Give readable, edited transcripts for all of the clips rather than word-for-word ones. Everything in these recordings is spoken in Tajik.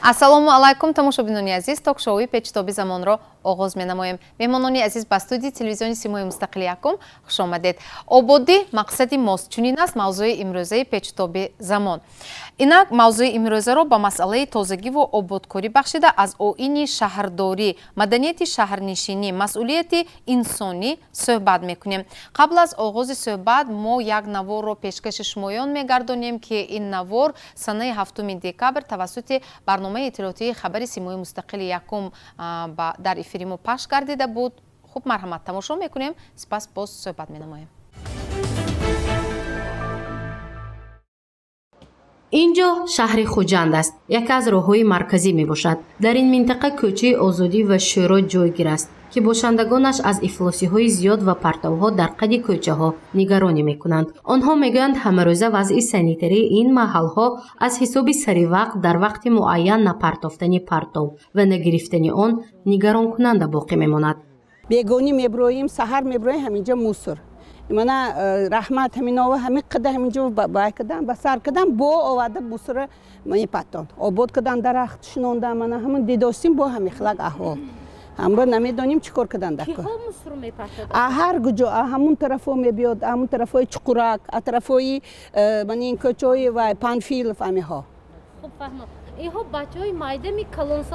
ассалому алайкум тамошобинони азиз, ток шоуи Печутоби замонро оғоз менамоем. меҳмонони азиз ба студии телевизиони Симои Мустақили якум хушомадед. Ободӣ мақсади мост. Чунин аст мавзӯи имрӯзаи Печутоби замон. Инак мавзӯи имрӯзаро ба масъалаи тозагиву ободкорӣ бахшида аз оини шаҳрдорӣ, маданияти шаҳрнишинӣ, масъулияти инсонӣ суҳбат мекунем. Қабл аз оғози суҳбат мо як наворро пешкаши шумоён мегардонем ки ин навор санаи 7 декабр тавассути барномаи иттилоотии хабари Симои Мустақили якум дар эфири мо пахш гардида буд. Хуб, марҳамат, тамошо мекунем, сипас боз суҳбат менамоем. инҷо шаҳри хуҷанд аст. яке аз роҳҳои марказӣ мебошад. дар ин минтақа кӯчаи озодӣ ва шӯро ҷойгир аст ки бошандагонаш аз ифлосиҳои зиёд ва партовҳо дар қади кӯчаҳо нигаронӣ мекунанд. онҳо мегӯянд ҳамарӯза вазъи санитарии ин маҳалҳо аз ҳисоби сари вақт дар вақти муайян напартофтани партов ва нагирифтани он нигаронкунанда боқӣ мемонад. бегонӣ меброим, саҳар меброим, ҳаминҷа мусор мана раҳмат ҳаминова ҳами қада ҳаминҷа бай кадан ба сар кадан бо оварда мусора мепатон обод кадан дарахт шинондан мана ҳамин дидостим бо ҳамихлак аҳвол ҳамра намедонем чӣ кор кадан дако ҳар гуҷо ҳамун тарафо мебиёд ҳамун тарафои чуқурак тарафои манин кӯчаҳои ва панфилов ҳамиҳо иҳо бачаҳои майдами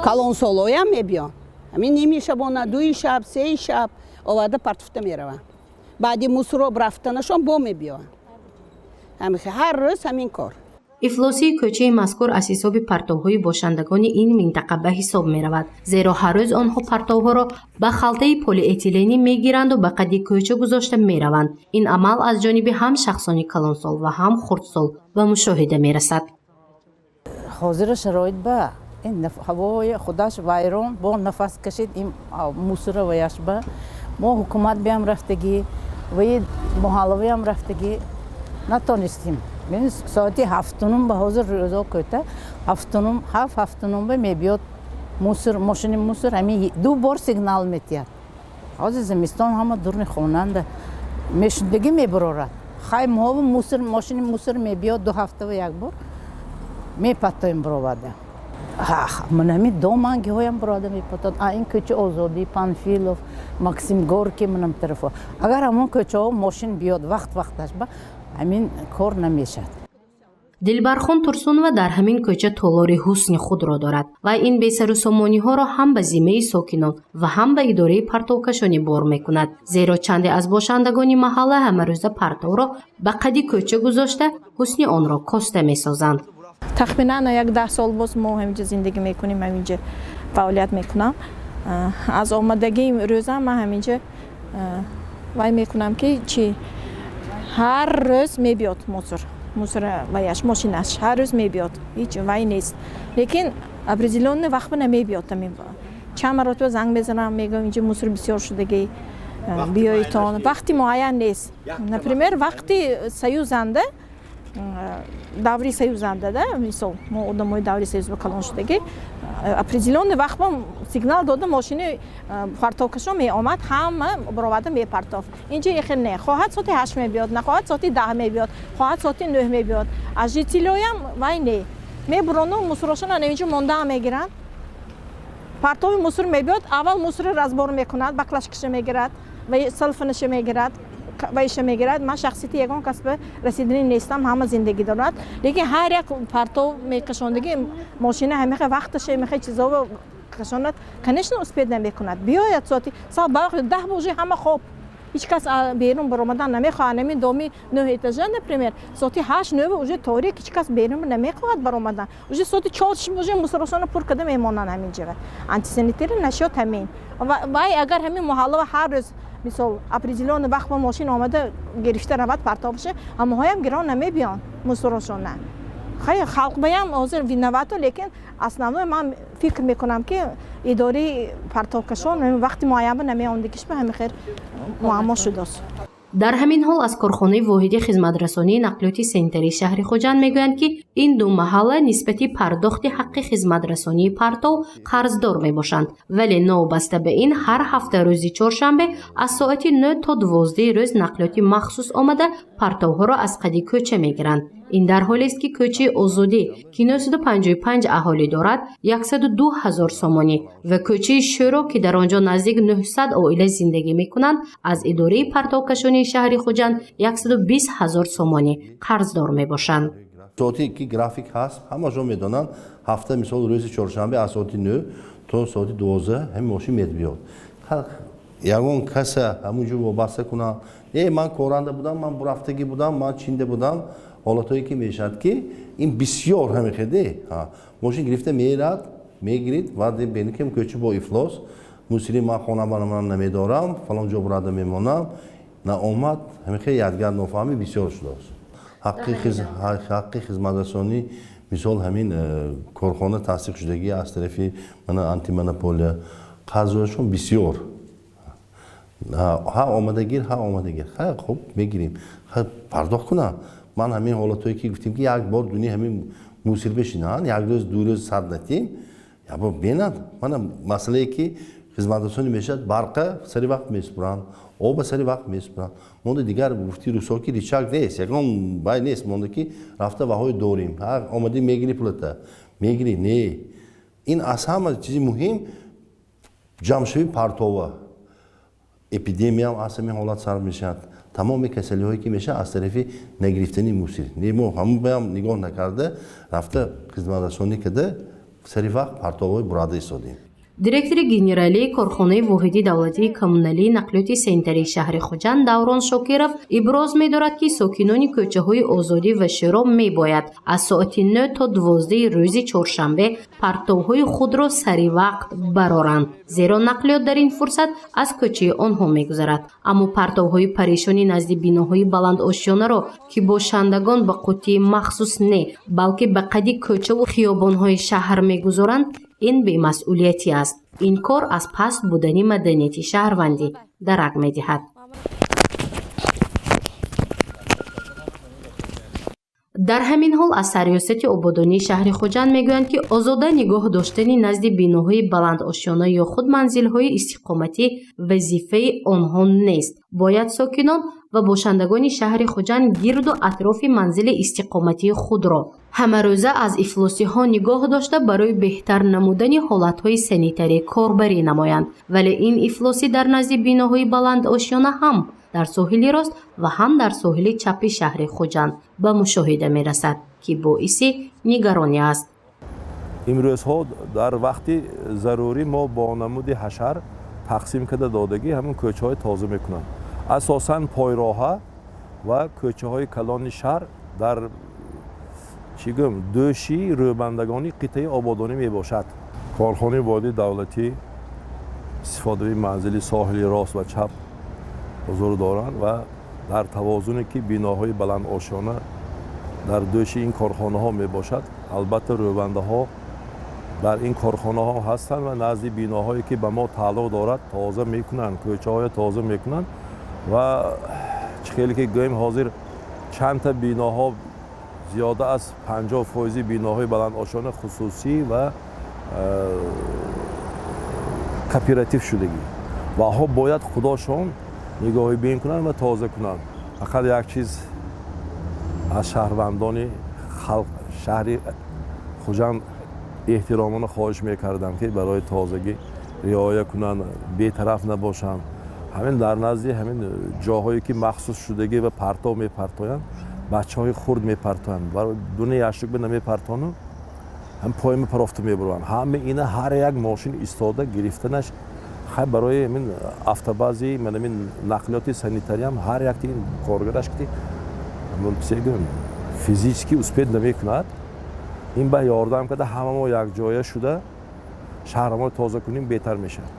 калонсолоям мебиён ҳамин ними шабона дуи шаб сеи шаб оварда партофта мераванд баъди мусороб рафтанашон бо мебиёванд ҳар рӯз ҳамин кор. ифлосии кӯчаи мазкур аз ҳисоби партовҳои бошандагони ин минтақа ба ҳисоб меравад, зеро ҳар рӯз онҳо партовҳоро ба халтаи полиэтиленӣ мегиранду ба қади кӯча гузошта мераванд. ин амал аз ҷониби ҳам шахсони калонсол ва ҳам хурдсол ба мушоҳида мерасад. ҳозира шароит ба ин ҳавои худаш вайрон бо нафас кашид ин мусора ва яшба мо ҳукумат биям рафтагӣ ва маҳаллавиам рафтагӣ натонистем. соати 7 ба ҳозир рӯзо кӯта 7 мебиёд мусор мошини мусор ҳами 2 бор сигнал метиҳад. ҳозир зимистон ҳама дурни хонанда мешундагӣ мебарорад. хай моҳо мусор мошини мусор мебиёд 2 ҳафта ва як бор мепатоем бароварда. манами домангиҳоям барода мепатад ин кӯча озодӣ панфилов максим горки манам тарафо агар ҳамон кӯчаҳо мошин биёд вақташ ба ҳамин кор намешад. дилбархон турсунова дар ҳамин кӯча толори ҳусни худро дорад ва ин бесарусомониҳоро ҳам ба зиммаи сокинон ва ҳам ба идораи партовкашонӣ бор мекунад, зеро чанде аз бошандагони маҳалла ҳамарӯза партовро ба қади кӯча гузошта ҳусни онро коста месозанд. тахминан як 10 сол боз мо ҳаминҷа зиндагӣ мекунем, ҳаминҷа фаъолият мекунам. аз омадагии рӯза ман ҳаминҷа вай мекунам ки чи ҳар рӯз мебиёд мусор ва яш мошинаш ҳар рӯз мебиёд, ҳеҷ вай нест, лекин определённый вақт намебиёд. чанд маротиба занг мезанам, мегӯям инҷа мусор бисёр шудагӣ биёитон, вақти муайян нест. например вақти союзанда даври союзанда мисол мо одамои даври союз ба калон шудагӣ определённый вақт мо сигнал дода мошини партовкашон меомад ҳама бароварда мепартов. инҷа ихел не хоҳад соати 8 мебиёд, нахоҳад соати 10 мебиёд, хоҳад соати 9 мебиёд. аз житилоям вай не мебурону мусорошона инҷа мондаам мегиранд. партови мусор мебиёд, аввал мусорро разбор мекунад, баклашкаша мегирад ва салфанаша мегирад ва иша мегирад. ман шахсияти ягон кас ба расиданӣ нестам, ҳама зиндагӣ дорад, лекин ҳар як партов мекашондагӣ мошина ҳамиқа вақташа ҳамиқа чизоро кашонад, конечно успед намекунад. биёяд соати саат ба вақти 10 божи ҳама хоб, ҳеҷ кас берун баромадан намехоҳад. нами доми 9 этажа например соати 8-9 уже торик, ҳеҷ кас берун намехоҳад баромадан. уже соати 4 божи мусорашона пур када мемонанд ҳаминҷа. антисанитарӣ нашёд ҳамин. вай агар ҳамин муҳалла ҳар рӯз мисол определённый вақт ба мошин омада гирифта равад партовша, ҳамаҳоям гирон намебиён мусорошона. хай халқ баям ҳозир виновато, лекин основной ман фикр мекунам ки идораи партовкашон вақти муайян ба намеондагиш ба ҳамихер муаммо шудааст. дар ҳамин ҳол аз корхонаи воҳиди хизматрасонии наклиёти санитарии шаҳри хуҷанд мегӯянд ки ин ду маҳалла нисбати пардохти ҳаққи хизматрасонии партов қарздор мебошанд, вале новобаста ба ин ҳар ҳафта рӯзи чоршанбе аз соати 9 то 12 рӯз наклиёти махсус омада партовҳоро аз қади кӯча мегиранд. ин дар ҳоле аст ки кӯчаи озодӣ ки 955 аҳолӣ дорад 102000 сомонӣ ва кӯчаи шӯро ки дар онҷо наздик 900 оила зиндагӣ мекунанд аз идораи партовкашонии шаҳри хуҷанд 120000 сомонӣ қарздор мебошанд. соати ки график ҳаст, ҳамашон медонанд ҳафта мисол рӯзи чоршанбе аз соати 9 то соати 12 ҳамин мошин метбиёд. ягон каса ҳамунҷо вобаста кунад, ман коранда будам, ман бурафтагӣ будам, ман чинда будам, ҳолатое ки мешавад ки ин бисёр ҳамихеде мошин гирифта мерад, мегирид ва бени ки кӯча бо ифлос, мусири ман хона бараман намедорам, фалон ҷо бурада мемонам, наомад, ҳамихе ядгар нофаҳмӣ бисёр шудааст. ҳаққи хизматрасонӣ мисол ҳамин корхона тасдиқшудагӣ аз тарафи антимонополия қарзошон бисёр ҳа омадагир хуб мегирем пардохт кунам. ман ҳамин ҳолатое ки гуфтем ки як бор дуни ҳамин мусир бешинанд, як рӯз ду рӯз сад натим ябо бенад. мана масъалае ки хизматрасонӣ мешавад, барқа сари вақт месупуранд, оба сари вақт месупуранд. монда дигар гуфти рӯзҳо ки ричаг нест, ягон бай нест, монда ки рафта ваҳои дорем, омадӣ мегирӣ пулата мегирӣ, не. ин аз ҳама чизи муҳим ҷамъшавии партова, эпидемия аз ҳамин ҳолат сар мешавад. тамоми касалиҳое ки мешавад аз тарафи нагирифтани мусир. мо ҳамаам нигоҳ накарда рафта хизматрасонӣ када сари вақт партовҳои burada истодем. директори генералии корхонаи воҳиди давлатии коммуналии наклиёти санитарии шаҳри хуҷанд Даврон Шокиров иброз медорад ки сокинони кӯчаҳои озодӣ ва шӯро мебояд аз соати 9 то 12 рӯзи чоршанбе партовҳои худро сари вақт бароранд, зеро нақлиёт дар ин фурсат аз кӯчаи онҳо мегузарад. аммо партовҳои парешони назди биноҳои баландошёнаро ки бошандагон ба қуттии махсус не балки ба қади кӯчаву хиёбонҳои шаҳр мегузоранд, ин бемасъулиятӣ аст. ин кор аз паст будани маданияти шаҳрвандӣ дарак медиҳад. дар ҳамин ҳол аз сариёсати ободонии шаҳри хуҷанд мегӯянд ки озодагиву назди биноҳои баландошёна ё худ манзилҳои истиқоматӣ вазифаи онҳо нест. бояд сокинон ва бошандагони шаҳри хуҷанд гирду атрофи манзили истиқоматии худро ҳамарӯза аз ифлосиҳо нигоҳ дошта барои беҳтар намудани ҳолатҳои санитарӣ корбарӣ намоянд. вале ин ифлосӣ дар назди биноҳои баландошёна ҳам дар соҳили рост ва ҳам дар соҳили чапи шаҳри хуҷанд ба мушоҳида мерасад, ки боиси нигаронӣ аст. имрӯзҳо дар вақти зарурӣ мо бо намуди ҳашар тақсим карда додагӣ ҳамин кӯчаҳои тоза мекунанд. асосан пойроҳа ва кӯчаҳои калони шаҳр дар дӯши рӯбандагони қитъаи ободонӣ мебошад. корхонаи воҳиди давлатӣ истифодаи манзили соҳили рост ва чап ҳузур доранд ва дар тавозуне ки биноҳои баландошона дар дӯши ин корхонаҳо мебошад, албатта рӯбандаҳо дар ин корхонаҳо ҳастанд ва назди биноҳое ки ба мо тааллуқ дорад тоза мекунанд, кӯчаҳои тоза мекунанд ва чӣ хеле ки гӯем ҳозир чандта биноҳо зиёда аз 50% биноҳои баландошона хусусӣ ва кооператив шудагӣ. ваҳо бояд худошон нигоҳи бин кунанд ва тоза кунанд. фақат як чиз аз шаҳрвандони шаҳри хуҷанд эҳтиромона хоҳиш мекардам ки барои тозагӣ риоя кунанд, бетараф набошанд. ҳамин дар назди ҳамин ҷоҳое ки махсус шудагӣ ва партов мепартоянд, бачаҳои хурд мепартоянд, барои дуни яшук намепартону ҳам поима парофта мебуранд. ҳама ина ҳар як мошин истода гирифтанаш хай барои ин автобази ин наклиёти санитарӣ ҳам ҳар як коргараш ки физически успед намекунад. ин ба ёрдам карда ҳама мо якҷоя шуда шаҳрро тоза кунем беҳтар мешавад.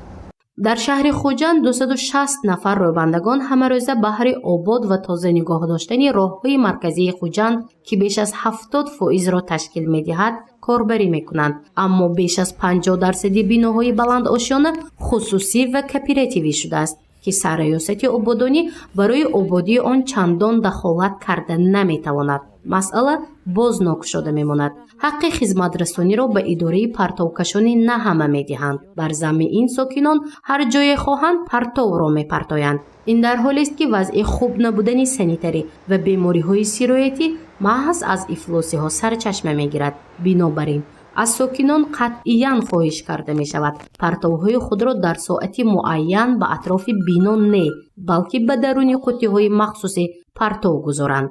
дар шаҳри хуҷанд 260 нафар рӯбандагон ҳамарӯза баҳри обод ва тозанигоҳ доштани роҳҳои марказии хуҷанд ки беш аз 70%-ро ташкил медиҳад корбарӣ мекунанд. аммо беш аз 50% биноҳои баландошона хусусӣ ва кооперативӣ шудааст ки сариёсати ободонӣ барои ободии он чандон дахолат карда наметавонад. масъала боз нокушода мемонад. ҳаққи хизматрасониро ба идораи партовкашонӣ на ҳама медиҳанд. бар замми ин сокинон ҳар ҷое хоҳанд партовро мепартоянд. ин дар ҳоле аст ки вазъи хуб набудани санитарӣ ва бемориҳои сироятӣ маҳз аз ифлосиҳо сарчашма мегирад. бинобар ин аз сокинон қатъиян хоҳиш карда мешавад партовҳои худро дар соати муайян ба атрофи бино не, балки ба даруни қуттиҳои махсусе партов гузоранд.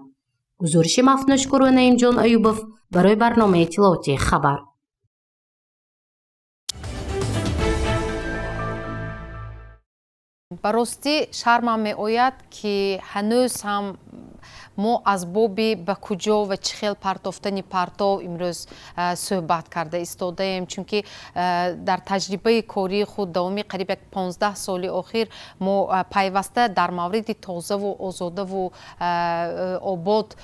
гузориши мафнушкуру наимҷон аюбов барои барномаи тиловати хабар. ба ростӣ шармам меояд ки ҳанӯз ҳам мо аз боби ба куҷо ва чӣ хел партофтани партов имрӯз суҳбат карда истодаем, чунки дар таҷрибаи кории худ давоми қариб як 15 соли охир мо пайваста дар мавриди тозаву озодаву обод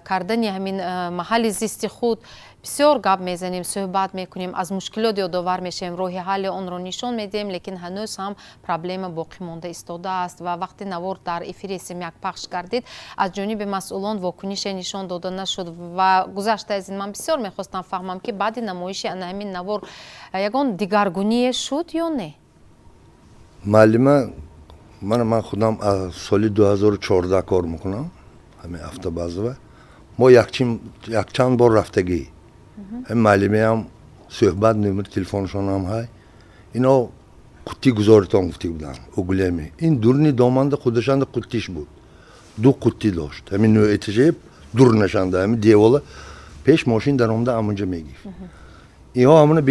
кардани ҳамин маҳалли зисти худ бисёр гап мезанем, суҳбат мекунем, аз мушкилот ёдовар мешавем, роҳи ҳалли онро нишон медиҳем, лекин ҳанӯз ҳам проблема боқӣ монда истодааст ва вақти навор дар эфири як пахш гардид аз ҷониби масъулон вокунише нишон дода нашуд ва гузашта аз ин ман бисёр мехостам фаҳмам ки баъди намоиши ана ҳамин навор ягон дигаргуние шуд ё не? маълима ман худам аз соли 2014 кор мекунам ҳамин автобазова мо якчанд бор рафтагӣ маълимаам суҳбат номери телефоншонам ҳай ино қуттӣ гузоритон гуфти буданд угулеми ин дурни доманда худашанда қуттиш буд ду қуттӣ дошт ҳамин ноэтажаи дур нашанда ҳамин девола пеш мошин даромда амунҷа мегифт иҳо ҳамуна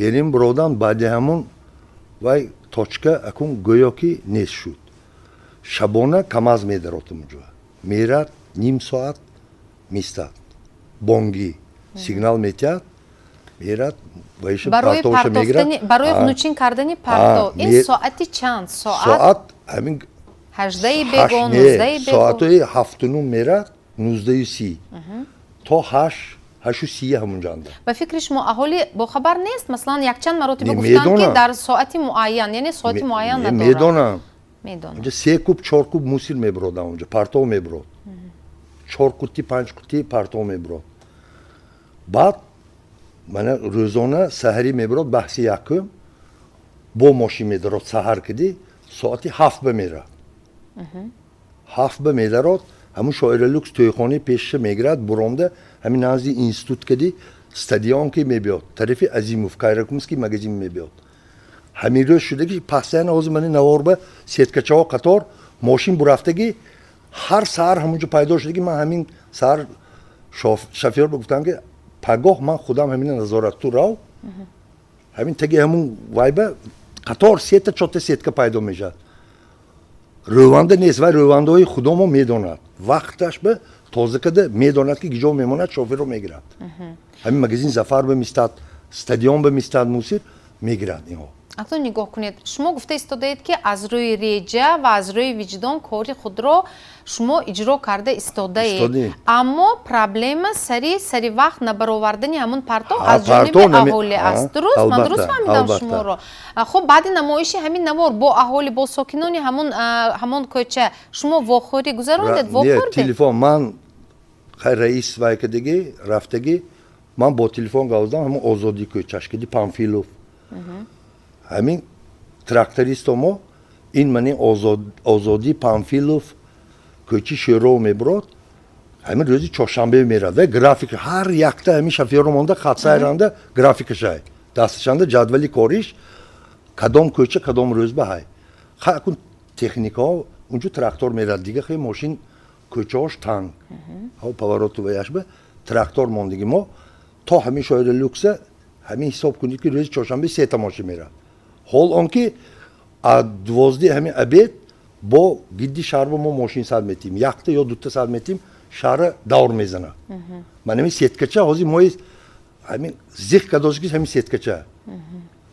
берим бироданд баъди ҳамун вай точка акун гӯё ки нест шуд шабона камаз медарод амунҷа мерад ним соат мистад бонги сигнал метиҳад мерад барои внучин кардани партов ин соати чанд соат ҳамин 18 бегон 19 бегон соатои 7:09 мерад 19:30 то 8:30 ҳамунҷанда ба фикри шумо аҳолӣ бохабар нест масалан якчанд маротиба гуфтанд ки дар соати муайян яъне соати муайян надорад медонам онҷа 3 куб 4 куб мусир мебиродам онҷа партов мебирод 4 қутти 5 қутти партов мебирод баъд мана рӯзона саҳарӣ мебирод баҳси якум бо мошин медарод саҳар киди соати 7 мерад 7 медарод ҳамун шоира люкс тӯйхонаи пешша мегирад буронда ҳамин назди институт киди стадион ки мебиёд тарафи азимов кайракумский магазин мебиёд ҳамин рӯз шудаги пасяна ҳозир мани наворба сеткачаҳо қатор мошин бурафтаги ҳар саҳар ҳамунҷа пайдо шудаги ман ҳамин саҳар шофёр гуфтам ки пагоҳ ман худам ҳамина назорату рав ҳамин таги ҳамун вайба қатор сета чорта сетка пайдо мешавад рӯванда нест вай рӯвандаҳои худомо медонад вақташ ба тоза када медонад ки гиҷо мемонад шоферро мегирад ҳамин магазин зафар бимистад стадион бимистад мусир мегирад инҳо акнун нигоҳ кунед шумо гуфта истодаед ки аз рӯи реҷа ва аз рӯи виҷдон кори худро шумо иҷро карда истодаед аммо проблема сари вақт набаровардани ҳамун партов аз ҷониби аҳолӣ аст дуруст ман дуруст фаҳмидам шуморо хуб баъди намоиши ҳамин навор бо аҳолӣ бо сокинони ҳамон кӯча шумо вохӯрӣ гузарондед вохӯрдед телефон ман хай раис вайкадаги рафтаги ман бо телефон гавздам ҳамон озодӣ кӯчаш киди памфилов ҳамин трактористо мо ин мани озодӣ памфилов кӯчи шӯров мебирод ҳамин рӯзи чоршанбе мерад ва графика ҳар якта ҳамин шофёро монда хатсайранда графикашай дасташанда ҷадвали кориш кадом кӯча кадом рӯз ба ҳай хакун техникаҳо унҷо трактор мерад дига хе мошин кӯчаҳош танг ҳав повороту ва яшба трактор мондиги мо то ҳамин шоира люкса ҳамин ҳисоб кунед ки рӯзи чоршанбе сета мошин мерад ҳол он ки аз 12 ҳамин абед бо гидди шаҳрба мо мошин сад метим якта ё дута сад метим шаҳра давр мезанад ман ҳамин сеткача ҳозир мои ҳамин зих кадошки ҳамин сеткача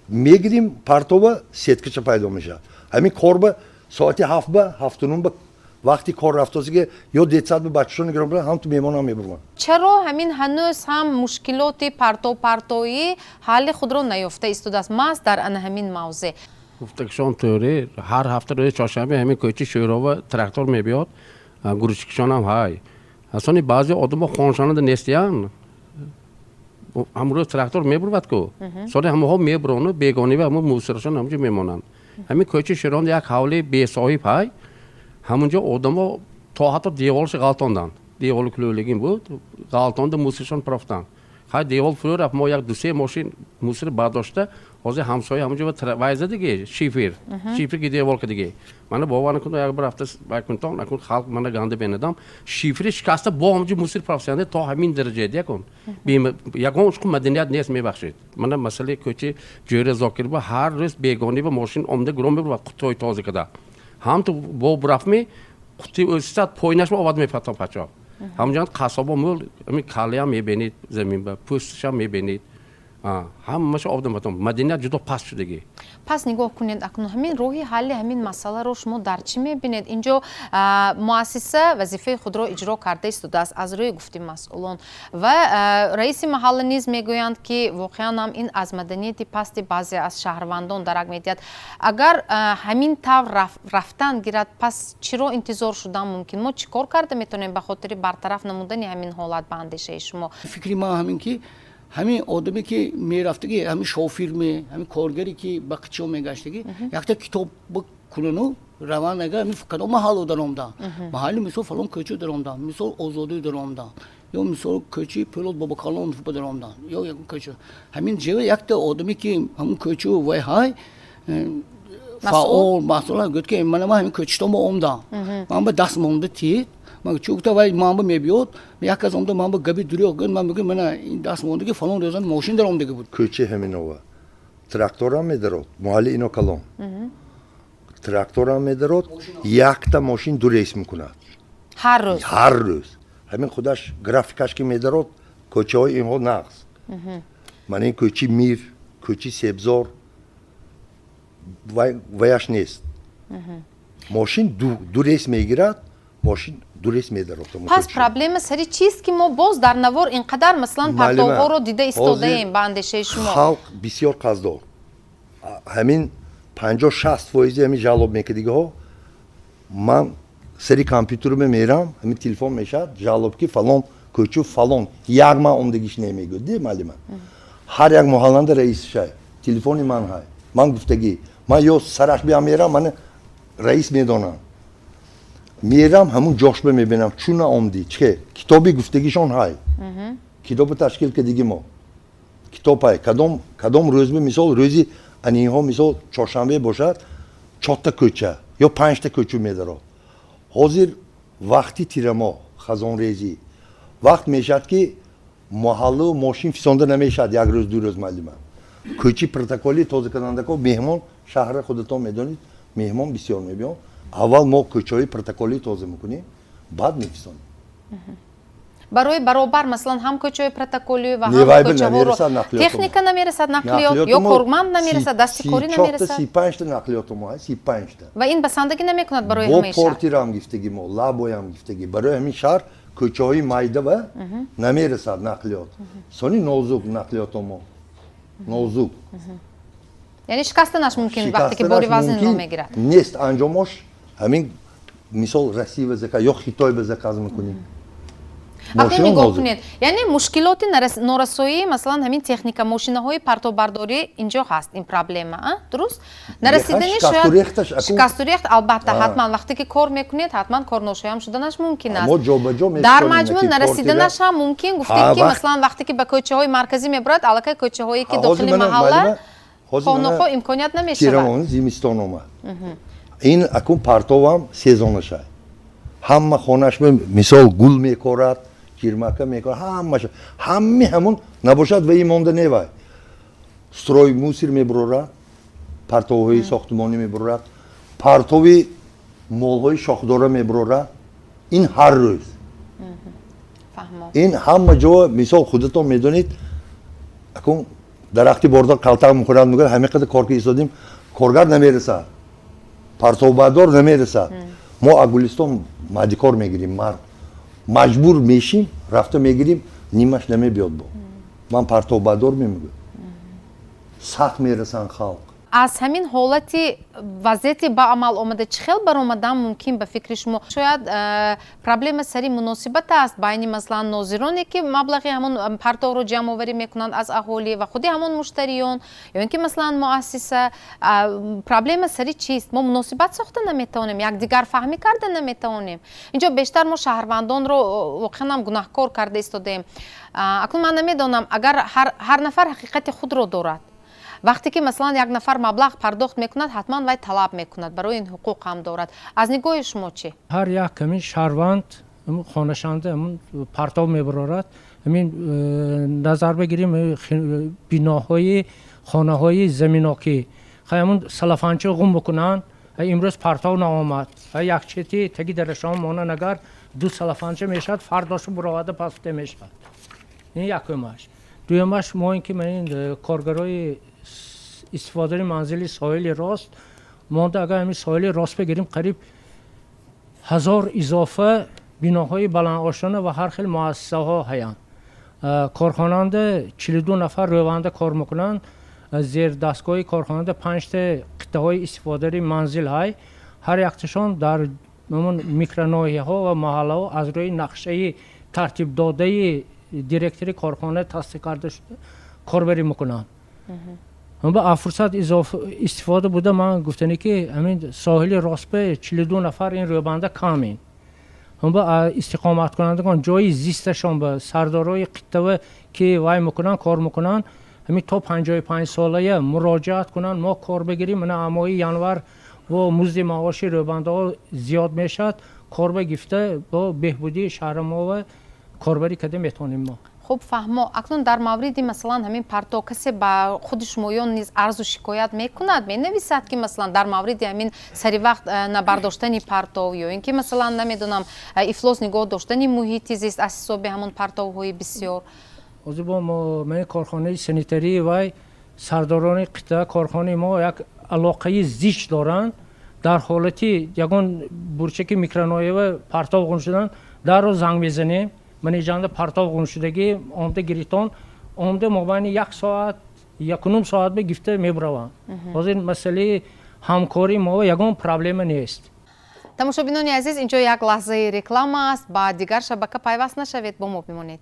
мегирим партова сеткача пайдо мешавад ҳамин корба соати 7 ба 7:09 ба вақти кор рафтосига ё детсад ба бачашон нигирон бирад ҳамту мемонам мебурман чаро ҳамин ҳанӯз ҳам мушкилоти партовӣ ҳалли худро наёфта истодааст маҳз дар ана ҳамин мавзеъ гуфтакишон тӯре ҳар ҳафта рӯзи чоршанбе ҳамин кӯчи шӯрова трактор мебиёд гуручкишонам ҳай асони баъзе одамо хоншонанда нестиян ҳамрӯз трактор мебурвад ку соли ҳамаҳо мебурону бегонива ҳамун мусирашон ҳамунҷо мемонанд ҳамин кӯчи шӯронда як ҳавли бесоҳиб ҳай ҳамунҷо одамо то ҳатто деволаши ғалтонданд девол кулӯлигин буд, ғалтонда мусоршон парафтан. Хай девол фурӯ рафт, мо як дусе мошин мусор бардошта, ҳозир ҳамсоя ҳамҷо вайза диге, шифр ки девол кадиге. Мана бовар накунам, як бар рафта байкунтон, накун халқ мана ганда бенадам, шифри шикаста бо ҳамҷо мусор парафтанда то ҳамин дараҷа якун. Ягон ушку маданият нест мебахшед. Мана масъалаи кӯчи ҷӯра зокир ба ҳар рӯз бегони ба мошин омда гуром мебурад қутои тоза када. Ҳам ту бо бурафми қути ӯсисад пойнаш ба овад мепатам пачо. ҳамҷанд қасоба мӯл калиам мебинед замин ба пӯсташам мебинед ҳамаша обдаматон маданият ҷудо паст шудагӣ. пас нигоҳ кунед акнун ҳамин роҳи ҳалли ҳамин масъаларо шумо дар чӣ мебинед? инҷо муассиса вазифаи худро иҷро карда истодааст аз рӯи гуфти масъулон ва раиси маҳалла низ мегӯянд ки воқеан ҳам ин аз маданияти пасти баъзе аз шаҳрвандон дарак медиҳад. агар ҳамин тавр рафтан гирад, пас чиро интизор шудан мумкин? мо чӣ кор карда метавонем ба хотири бартараф намудани ҳамин ҳолат ба андешаи шумо? фикри ман ҳамин ки ҳамин одаме ки мерафтаги ҳамин шофирме ҳамин коргаре ки ба қичо мегаштаги якта китоб кунану раванага ҳамин кадом маҳалло даромдан маҳалли мисол фалон кӯча даромдан мисол озодӣ даромдан ё мисол кӯчи пилот бобакалон даромдан ё ягон кӯча ҳамин ҷева якта одаме ки ҳамин кӯча вай ҳай фаъол масъул гӯд ки мана ман ҳамин кӯчастомо омдам ман ба даст монда тиед чугта вай манба мебиёд як аз омда манба габи дуруғ гӯд ман мегӯям мана ин даст мондагӣ фалон рӯзан мошин даромдага буд. кӯча ҳаминова тракторам медарод маҳалли ино калон тракторам медарод якта мошин ду рейс мекунад ҳар рӯз ҳамин худаш графикаш ки медарод кӯчаҳои инҳо нағз ман ин кӯчи мир кӯчи себзор ваяш нест мошин ду рейс мегирад мошин ду рейс медарод. пас проблема сари чист ки мо боз дар навор инқадар маслан партовҳоро дида истодаем ба андешаи шумо? халқ бисёр қаздор ҳамин 50-60% ҳамин жалоб мекардигаҳо ман сари компютерме мерам ҳамин телефон мешад жалоб ки фалон кӯчу фалон як ман омдагиш немегӯд ди маълима ҳар як муҳалланда раисшай телефони ман ҳай ман гуфтагӣ ман ё сараш биям мерам ман раис медонам мерам ҳамун ҷошба мебинам чуна омдӣ чӣ китоби гуфтагишон ҳай китоби ташкил кардиги мо китоб ҳай кадом рӯз мисол рӯзи аниҳо мисол чоршанбе бошад 4 кӯча ё 5 кӯча медарод ҳозир вақти тирамо хазонрезӣ вақт мешад ки маҳаллу мошин фисонда намешад як рӯз ду рӯз маълима кӯчи протоколи тозакунандако меҳмон шаҳра худатон медонед меҳмон бисёр мебиён аввал мо кӯчаҳои протоколӣ тоза мекунем баъд мефисонем барои баробар маслан ҳам кӯчаҳои протоколӣ ва ҳам кӯчаҳоро техника намерасад наклиёт ё корманд намерасад дастикорӣ намерасад 35 наклиётумо ҳаст 35 ва ин басандагӣ намекунад барои ҳамаи шаҳр портирам гифтагӣ мо лабоям гифтагӣ барои ҳамин шаҳр кӯчаҳои майда ва намерасад наклиёт сони нозук наклиётумо нозук яъне шикастанаш мумкин вақте ки бори вазн мегирад нест анҷомош ҳамин мисол расива заказ ё хитой ба заказ мекунем акнун нигоҳ кунед яъне мушкилоти норасоии маслан ҳамин техника мошинаҳои партовбардорӣ инҷо ҳаст ин проблема дуруст нарасидани шояд шикасту рехт албатта ҳатман вақте ки кор мекунед ҳатман корношоям шуданаш мумкин аст дар маҷмӯъ нарасиданаш ҳам мумкин гуфтем ки маслан вақте ки ба кӯчаҳои марказӣ мебурад аллакай кӯчаҳое ки дохили маҳалла хонаҳо имконият намешавад зимистон омад ин акун партовам сезонашай ҳама хонаш мисол гул мекорад кирмака мекорад ҳамаша ҳамин набошад ва имонда невай строй мусир мебурорад партовҳои сохтумонӣ мебурорад партови молҳои шохдора мебурорад ин ҳар рӯз ин ҳама ҷо мисол худатон медонед акун дарахти бордор қалтақ мехӯрад мегӯяд ҳамин қадар кор ки истодем коргар намерасад партовбардор намерасад мо аз гулистон маҳдикор мегирем мард маҷбур мешим рафта мегирем нимаш намебиёд бо ман партовбардор мемегӯям сахт мерасанд халқ аз ҳамин ҳолати вазъияти ба амал омада чӣ хел баромадан мумкин ба фикри шумо? Шояд проблема сари муносибат аст байни масалан нозироне ки маблағи ҳамон партовро ҷамъоварӣ мекунанд аз аҳолӣ ва худи ҳамон муштариён ё ин ки масалан муассиса. Проблема сари чист? Мо муносибат сохта наметавонем, якдигар фаҳмӣ карда наметавонем. Инҷо бештар мо шаҳрвандонро воқеан ҳам гунаҳкор карда истодаем. Акнун ман намедонам, агар ҳар нафар ҳақиқати худро дорад, вақте ки масалан як нафар маблағ пардохт мекунад, ҳатман вай талаб мекунад, барои ин ҳуқуқ ҳам дорад. Аз нигоҳи шумо чӣ? ҳар як ҳамин шаҳрванд хонашанда ҳамн партов мебарорад. ҳамин назар бигирем биноҳои хонаҳои заминокӣ ҳамн салафанчи ғум бикунанд, имрӯз партов наомад, якчети таги дарашон монанд, агар ду салафанча мешавад, фардошу буровада пасфте мешавад. ин якумаш. дуюмаш мо ин ки ин коргарои истифодаи манзили соҳили рост монда, агар ҳамин соҳили рост бигирем қариб 1000 изофа биноҳои баландошона ва ҳар хел муассисаҳо ҳаянд. корхонанда 42 нафар рӯванда кор мекунанд. зер дастгоҳи корхонанда 5 та қиттаҳои истифодаи манзил ҳай. ҳар якташон дар микроноҳияҳо ва маҳаллаҳо аз рӯи нақшаи тартибдодаи директори корхона тасдиқ карда шуда корбарӣ мекунанд. ба фурсат истифода буда ман гуфтане ки ҳамин соҳили ростбе 42 нафар ин рӯбанда камин. ба истиқоматкунандагон ҷои зисташон ба сардорои қиттава ки вай мекунанд кор мекунанд, ҳамин то 55 солая муроҷиат кунанд, мо кор бигирим, мана амои январ во музди маоши рӯбандаҳо зиёд мешавад, корба гифта бо беҳбудии шаҳри мо ва корбарӣ карда метавонем мо. Хуб, фаҳмо. Акнун дар мавриди масалан ҳамин партов касе ба худи шумоён низ арзу шикоят мекунад, менависад ки масалан дар мавриди ҳамин сари вақт набардоштани партов ё ин ки масалан намедонам ифлос нигоҳ доштани муҳити зист аз ҳисоби ҳамон партовҳои бисёр. ҳозир бо мани корхонаи санитарии вай сардорони қитта корхонаи мо як алоқаи зич доранд. дар ҳолати ягон бурчаки микроноҳиява партов ғун шудан дарро занг мезанем. менеҷанда партов ғун шудагӣ омда гиритон омда мобайни 1 соат 1.5 соат ба гифта мебараванд. ҳозир масъалаи ҳамкори мо ягон проблема нест. тамошобинони азиз, инҷо як лаҳзаи реклама аст. Ба дигар шабака пайваст нашавед, бо мо бимонед.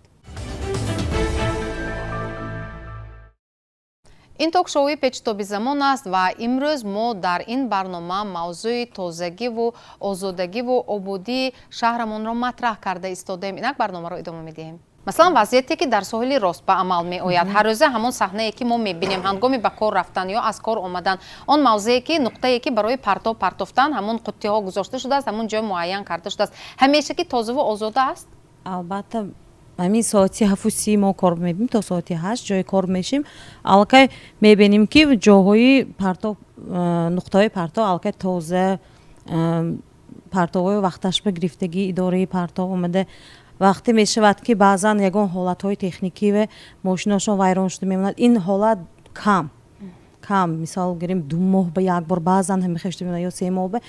ин ток шоуи Печутоби замон аст ва имрӯз мо дар ин барнома мавзӯи тозагиву озодагиву ободии шаҳрамонро матраҳ карда истодаем. Инак барномаро идома медиҳем. Масалан вазъияте ки дар соҳили рост ба амал меояд, ҳаррӯза ҳамон саҳнае ки мо мебинем ҳангоми ба кор рафтан ё аз кор омадан, он мавзее ки нуқтае ки барои партов партофтан ҳамон қуттиҳо гузошта шудааст, ҳамон ҷой муайян карда шудааст, ҳамешагӣ тозаву озода аст? албатта ҳамин соати 7:30 мо кор мебинем то соати 8 ҷои кор мешим. аллакай мебинем ки ҷоҳои партов, нуқтаҳои партов аллакай тоза, партовҳои вақташба гирифтагии идораи партов омада. вақте мешавад ки баъзан ягон ҳолатҳои техникӣ ва мошиношон вайрон шуда мемонад, ин ҳолат кам мисол гирем 2 моҳ ба як бор, баъзан ҳамин хешта мемонад ё 3 моҳ ба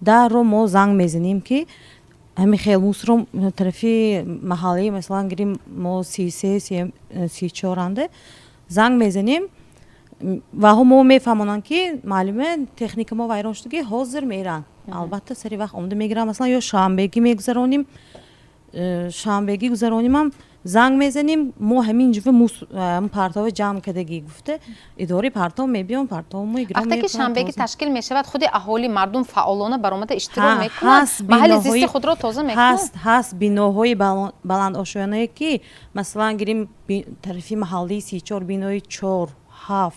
дарро мо занг мезанем ки ҳамин хелмусро тарафи маҳаллӣ масалан гирем мо 33-34 анде занг мезанем ва мо мефаҳмонанд ки маълуме техника мо вайрон шудагӣ ҳозир меранд. албатта сари вақт омада мегиранд, масалан ё шанбегӣ мегузароним, шанбегӣ гузаронимам занг мезанем, мо ҳамин ҷува партови ҷамъ кардагӣ гуфта идораи партов мебиён, партов мо игра вақте ки шанбегӣ ташкил мешавад, худи аҳоли мардум фаъолона баромада иштирок мекунанд, маҳалли зисти худро тоза мекунанд. ҳаст биноҳои баландошоянае ки масалан гирем тарафи маҳаллии 34 бинои 4, 7,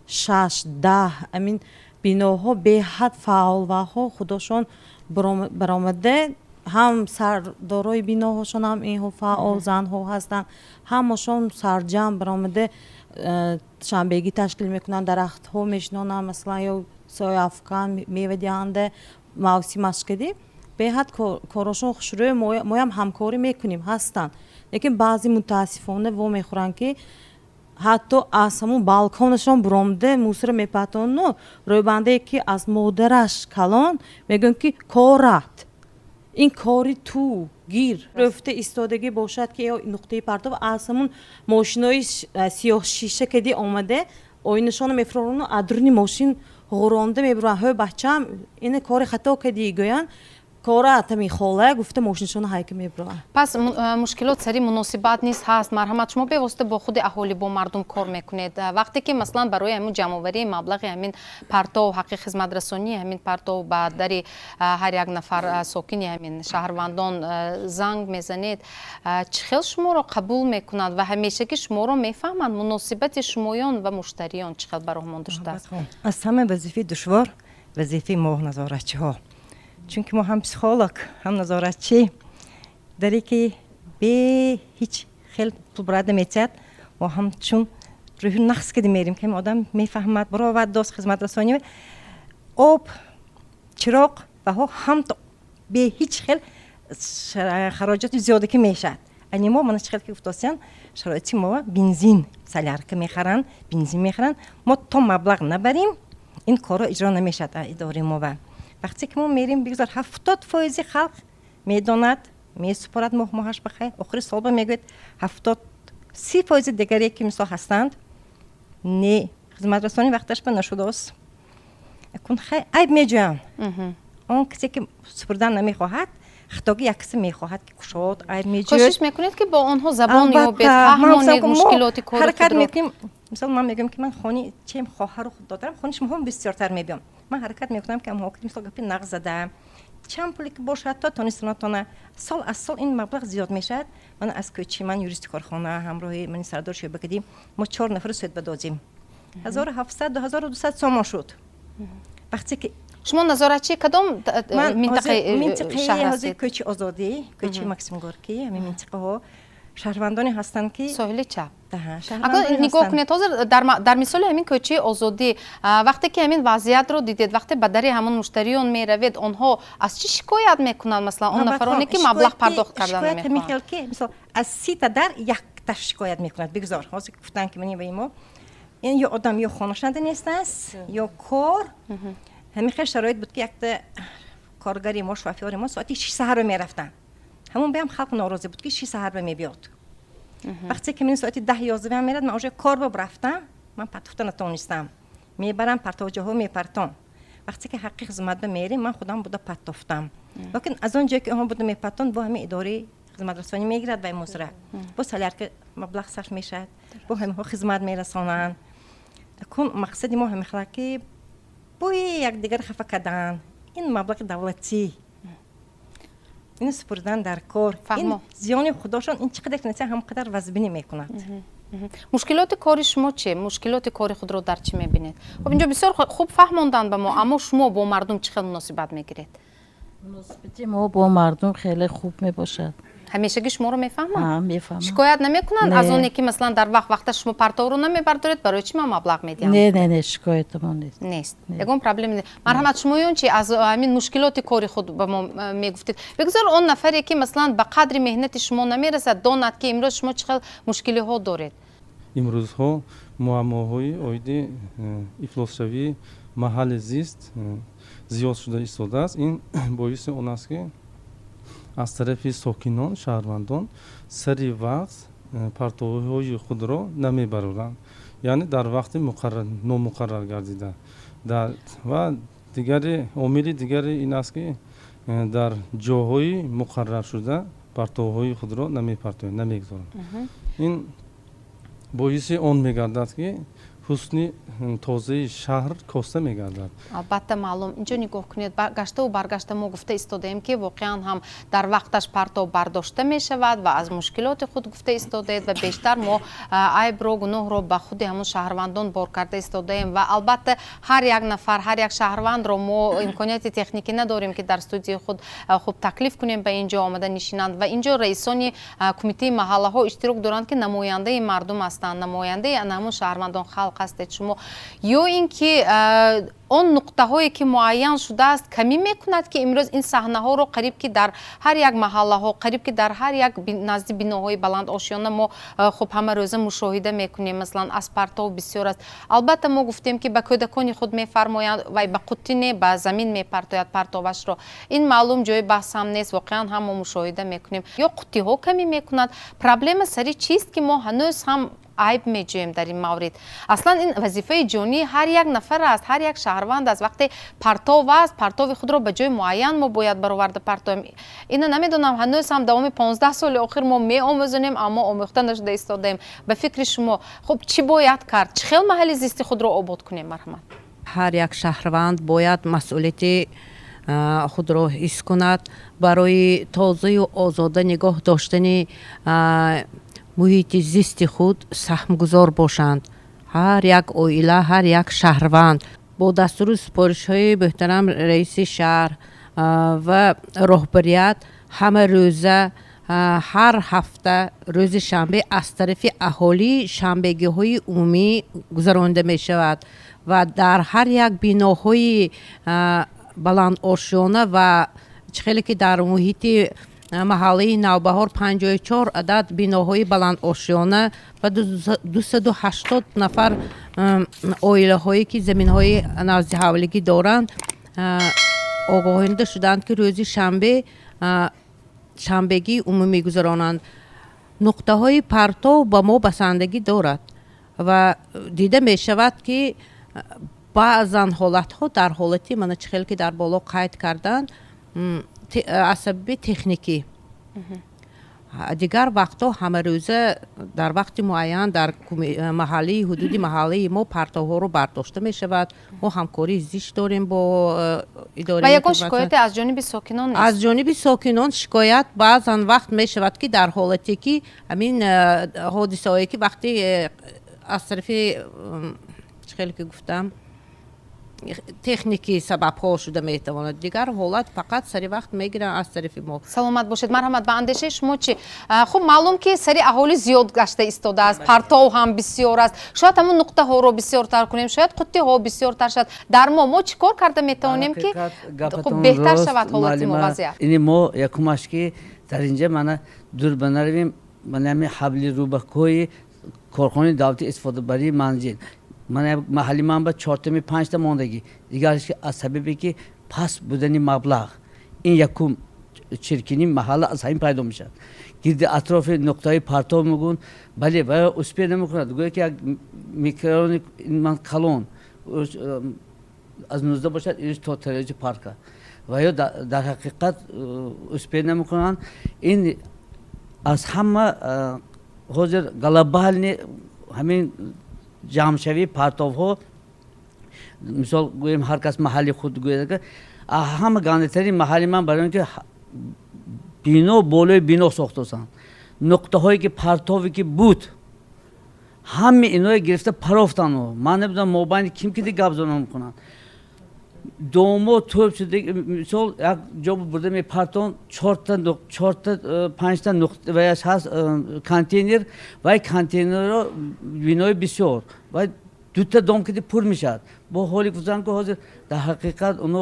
6, 10 амин биноҳо беҳад фаъолваҳо худошон баромада, ҳам сардорои биноҳошон ҳам инҳо фаъол занҳо ҳастанд, ҳамашон сарҷамъ баромада шанбегӣ ташкил мекунанд, дарахтҳо мешинонанд, масалан ё сояфкан мевадиҳанда мавсим ашкадӣ беҳад корошон хушрӯй, моям ҳамкорӣ мекунем ҳастанд, лекин баъзе мутаассифона во мехӯранд ки ҳатто аз ҳамон балконашон буромда мусора мепатону рӯбандае ки аз модараш калон мегӯям ки корат ин кори ту гир рӯфта истодагӣ бошад ки нуқтаи партов аз ҳамон мошинои сиёҳшиша кади омада ойнашона мефурону адруни мошин ғуронда мебуран ҳо бачам ина кори хато кади гӯян кора тами холая гуфта мошиншона ҳайка мебуран. пас мушкилот сари муносибат низ ҳаст. марҳамат, шумо бевосита бо худи аҳолӣ бо мардум кор мекунед. вақте ки маслан барои ҳамин ҷамъоварии маблағи ҳамин партов ҳаққи хизматрасонии ҳамин партов ба дари ҳар як нафар сокини ҳамин шаҳрвандон занг мезанед, чӣ хел шуморо қабул мекунанд ва ҳамешагӣ шуморо мефаҳманд? муносибати шумоён ва муштариён чӣ хел бароҳамон доштааст? аз ҳама вазифаи душвор вазифаи мо назоратчиҳо, чунки мо ҳам психолог, ҳам назоратчӣ даре ки бе ҳеҷ хел пул бурада метиҳад, мо ҳамчун рӯҳи нақс кида мерим ки одам мефаҳмад баровад дост хизматрасонӣ об чироқ ваҳо ҳам бе ҳеҷ хел хароҷоти зиёда ки мешавад. ани мо мана чӣ хел ки гуфтосиян шароити мо бензин солярка мехаранд, бензин мехаранд, мо то маблағ набарим ин коро иҷро намешавад идораи мо. вақте ки мо мерим бигзор 70% халқ медонад месупорад моҳаш бахайр, охири сол ба мегӯяд 30% дигаре ки мисол ҳастанд не хизматрасонӣ вақташ ба нашудааст кун хай айб меҷӯянд. он касе ки супурдан намехоҳад хатоги як касе мехоҳад ки кушод айб меҷӯяд. кӯшиш мекунед ки бо онҳо забон ёбед, фаҳмонед мушкилоти кори ҳаракат худро. мекунем. мисол ман мегӯям ки ман хони чем хоҳару худ додарам, хони шумоҳо бисёртар мебиём. ман ҳаракат мекунам ки амҳо мисол гапи нағз зада чанд пуле ки бошад то тонистонатона сол аз сол ин маблағ зиёд мешавад. ман аз кӯчи ман юристи корхона ҳамроҳи мани сардор шӯъбакадӣ мо 4 нафар суд ба додем 1700 до 1200 сомон шуд. вақте ки шумо назоратчии кадом минтақаи шаҳр ҳозир ҳастед? кӯчи озодӣ, кӯчи Максим Горкӣ, ҳамин минтақаҳо шаҳрвандоне ҳастанд ки соҳили чап. шаҳрвандоне нигоҳ ҳастанд. кунед ҳозир дар мисоли ҳамин кӯчаи озодӣ вақте ки ҳамин вазъиятро дидед, вақте ба дари ҳамон муштариён меравед, онҳо аз чӣ шикоят мекунанд? маслан он нафароне ки маблағ пардохт карда намехоҳанд. мисол аз 30 дар якта шикоят мекунад. бигзор ҳозир гуфтанд ки мани ва имо ин ё одам ё хонашанда нест аст ё кор. ҳамин хел шароит буд ки якта коргари мо шофёри мо соати 6 саҳар мерафтанд. ҳамон беам халқ норозӣ буд ки 6 саҳар мебиёд. вақте ки мин соати 10-11 мерад ман уже кор рафтам, ман партофта натонистам. мебарам партовҷоҳо мепартон. вақте ки ҳаққи хизмат ба мерим ман худам буда партофтам. лекин аз он ҷое ки онҳо буда мепартон бо ҳамин идораи хизматрасонӣ мегирад вай мусра. бо солярка маблағ сарф мешавад, бо ҳаминҳо хизмат мерасонанд. кун мақсади мо ҳамин хела ки бои якдигар хафа кардан ин маблағи давлатӣ ин супурдан дар кор ин зиёни худошон ин чӣ қадар кунад ҳам қадар вазбинӣ мекунад. мушкилоти кори шумо чӣ? мушкилоти кори худро дар чӣ мебинед? хуб инҷо бисёр хуб фаҳмонданд ба мо, аммо шумо бо мардум чӣ хел муносибат мегиред? муносибати мо бо мардум хеле хуб мебошад. ҳамешагӣ шуморо мефаҳманд? мефаҳмам. шикоят намекунанд аз оне ки маслан дар вақта шумо партовро намебардоред, барои чӣ ман маблағ медиҳам? не шикоятамон нест. нест. ягон проблем нест. марҳамат, шумоён чӣ аз ҳамин мушкилоти кори худ ба мо мегуфтед? бигзор он нафаре ки маслан ба қадри меҳнати шумо намерасад донад ки имрӯз шумо чӣ хел мушкилиҳо доред? имрӯзҳо муаммоҳои оиди ифлосшавии маҳалли зист зиёд шуда истодааст. ин боиси он аст ки аз тарафи сокинон шаҳрвандон сари вақт партовҳои худро намебароранд, яъне дар вақти номуқаррар гардида. ва дигари омили дигаре ин аст ки дар ҷоҳои муқаррар шуда партовҳои худро намепартоянд, намегузоранд. ин боиси он мегардад ки ҳусни тозаи шаҳр коста мегардад. албатта маълум. инҷо нигоҳ кунед, гаштаву баргашта мо гуфта истодаем ки воқеан ҳам дар вақташ партов бардошта мешавад ва аз мушкилоти худ гуфта истодаед ва бештар мо айбро гуноҳро ба худи ҳамон шаҳрвандон бор карда истодаем ва албатта ҳар як нафар, ҳар як шаҳрвандро мо имконияти техникӣ надорем ки дар студияи худ хуб таклиф кунем ба инҷо омада нишинанд ва инҷо раисони кумитаи маҳаллаҳо иштирок доранд ки намояндаи мардум ҳастанд, намояндаи ҳамон шаҳрвандон халқ ҳастед шумо, ё ин ки он нуқтаҳое ки муайян шудааст камӣ мекунад ки имрӯз ин саҳнаҳоро қариб ки дар ҳар як маҳаллаҳо, қариб ки дар ҳар як назди биноҳои баланд ошёна мо хуб ҳама рӯза мушоҳида мекунем. Масалан аз партов бисёр аст. Албатта мо гуфтем ки ба кӯдакони худ мефармоянд вай ба қутӣ не ба замин мепартояд партовашро. Ин маълум ҷои баҳс ҳам нест, воқеан ҳам мо мушоҳида мекунем. Ё қутиҳо камӣ мекунад. Проблема сари чист ки мо ҳанӯз ҳам айб меҷӯем дар ин маврид. Аслан ин вазифаи ҷонии ҳар як нафар аст, ҳар як шаҳрванд аст. Вақте партов аст, партови худро ба ҷои муайян мо бояд бароварда партоем. Ина намедонам ҳанӯз ҳам давоми 15 соли охир мо меомӯзонем, аммо омӯхта нашуда истодаем. Ба фикри шумо хуб чӣ бояд кард? Чӣ хел маҳалли зисти худро обод кунем? Марҳамат. ҳар як шаҳрванд бояд масъулияти худро ҳис кунад барои тозаю озода нигоҳ доштани муҳити зисти худ саҳмгузор бошанд. ҳар як оила, ҳар як шаҳрванд бо дастуру супоришҳои муҳтарам раиси шаҳр ва роҳбарият ҳама рӯза ҳар ҳафта рӯзи шанбе аз тарафи аҳолӣ шанбегиҳои умумӣ гузаронида мешавад ва дар ҳар як биноҳои баландошёна ва чӣ хеле ки дар муҳити маҳаллаи навбаҳор 54 адад биноҳои баландошёна ва 280 нафар оилаҳое ки заминҳои назди ҳавлигӣ доранд огоҳонида шуданд ки рӯзи шанбе шанбегии умумӣ гузаронанд. нуқтаҳои партов ба мо басандагӣ дорад ва дида мешавад ки баъзан ҳолатҳо дар ҳолати мана чӣ хеле ки дар боло қайд карданд аз сабаби техникӣ. дигар вақтҳо ҳамарӯза дар вақти муайян дар маҳаллии ҳудуди маҳаллаи мо партовҳоро бардошта мешавад. мо ҳамкории зишт дорем бо идораи ва ягон шикояте аз ҷониби сокинон нест? аз ҷониби сокинон шикоят баъзан вақт мешавад ки дар ҳолате ки ҳамин ҳодисаҳое ки вақти аз тарафи чӣ хеле ки гуфтам техникӣ сабабҳо шуда метавонад. дигар ҳолат фақат сари вақт мегиранд аз тарафи мо. саломат бошед. марҳамат. ба андешаи шумо чӣ? хуб маълум ки сари аҳолӣ зиёд гашта истодааст, партов ҳам бисёр аст. шояд ҳамун нуқтаҳоро бисёртар кунем, шояд қутиҳо бисёртар шавад. дар мо чӣ кор карда метавонем ки хуб беҳтар шавад ҳолати мо вазъият? ини мо якумаш ки дар инҷа мана дур банаравим манами ҳабли рӯбакҳои корхонаи давлати истифодабарии манзил маҳалли ман ба 4-5 мондагӣ. дигарш ки аз сабабе ки паст будани маблағ ин якум чиркини маҳалла аз ҳамин пайдо мешавад. гирди атрофи нуқтаи партов мегӯн бале ва успеҳ намекунад. гӯя ки як микрони ман калон аз 19 бошад ириш то телевизи парка ва ё дар ҳақиқат успеҳ намекунанд. ин аз ҳама ҳозир глобални ҳамин ҷамъшавии партовҳо мисол гӯем ҳар кас маҳалли худ гӯяд ҳама гандатарин маҳалли ман барои ки бино болои бино сохтасанд. нуқтаҳое ки партове ки буд ҳами иноро гирифта парофтану ман намедонам мобайни ким ки гап зона мекунанд. домо тӯб шуда мисол як ҷо бурда мепартон 4-5 нуқта ваяш ҳаст контейнер вай контейнерро бинои бисёр вай 2 дом киди пур мешавад. бо ҳоли гузаран ки ҳозир дар ҳақиқат оно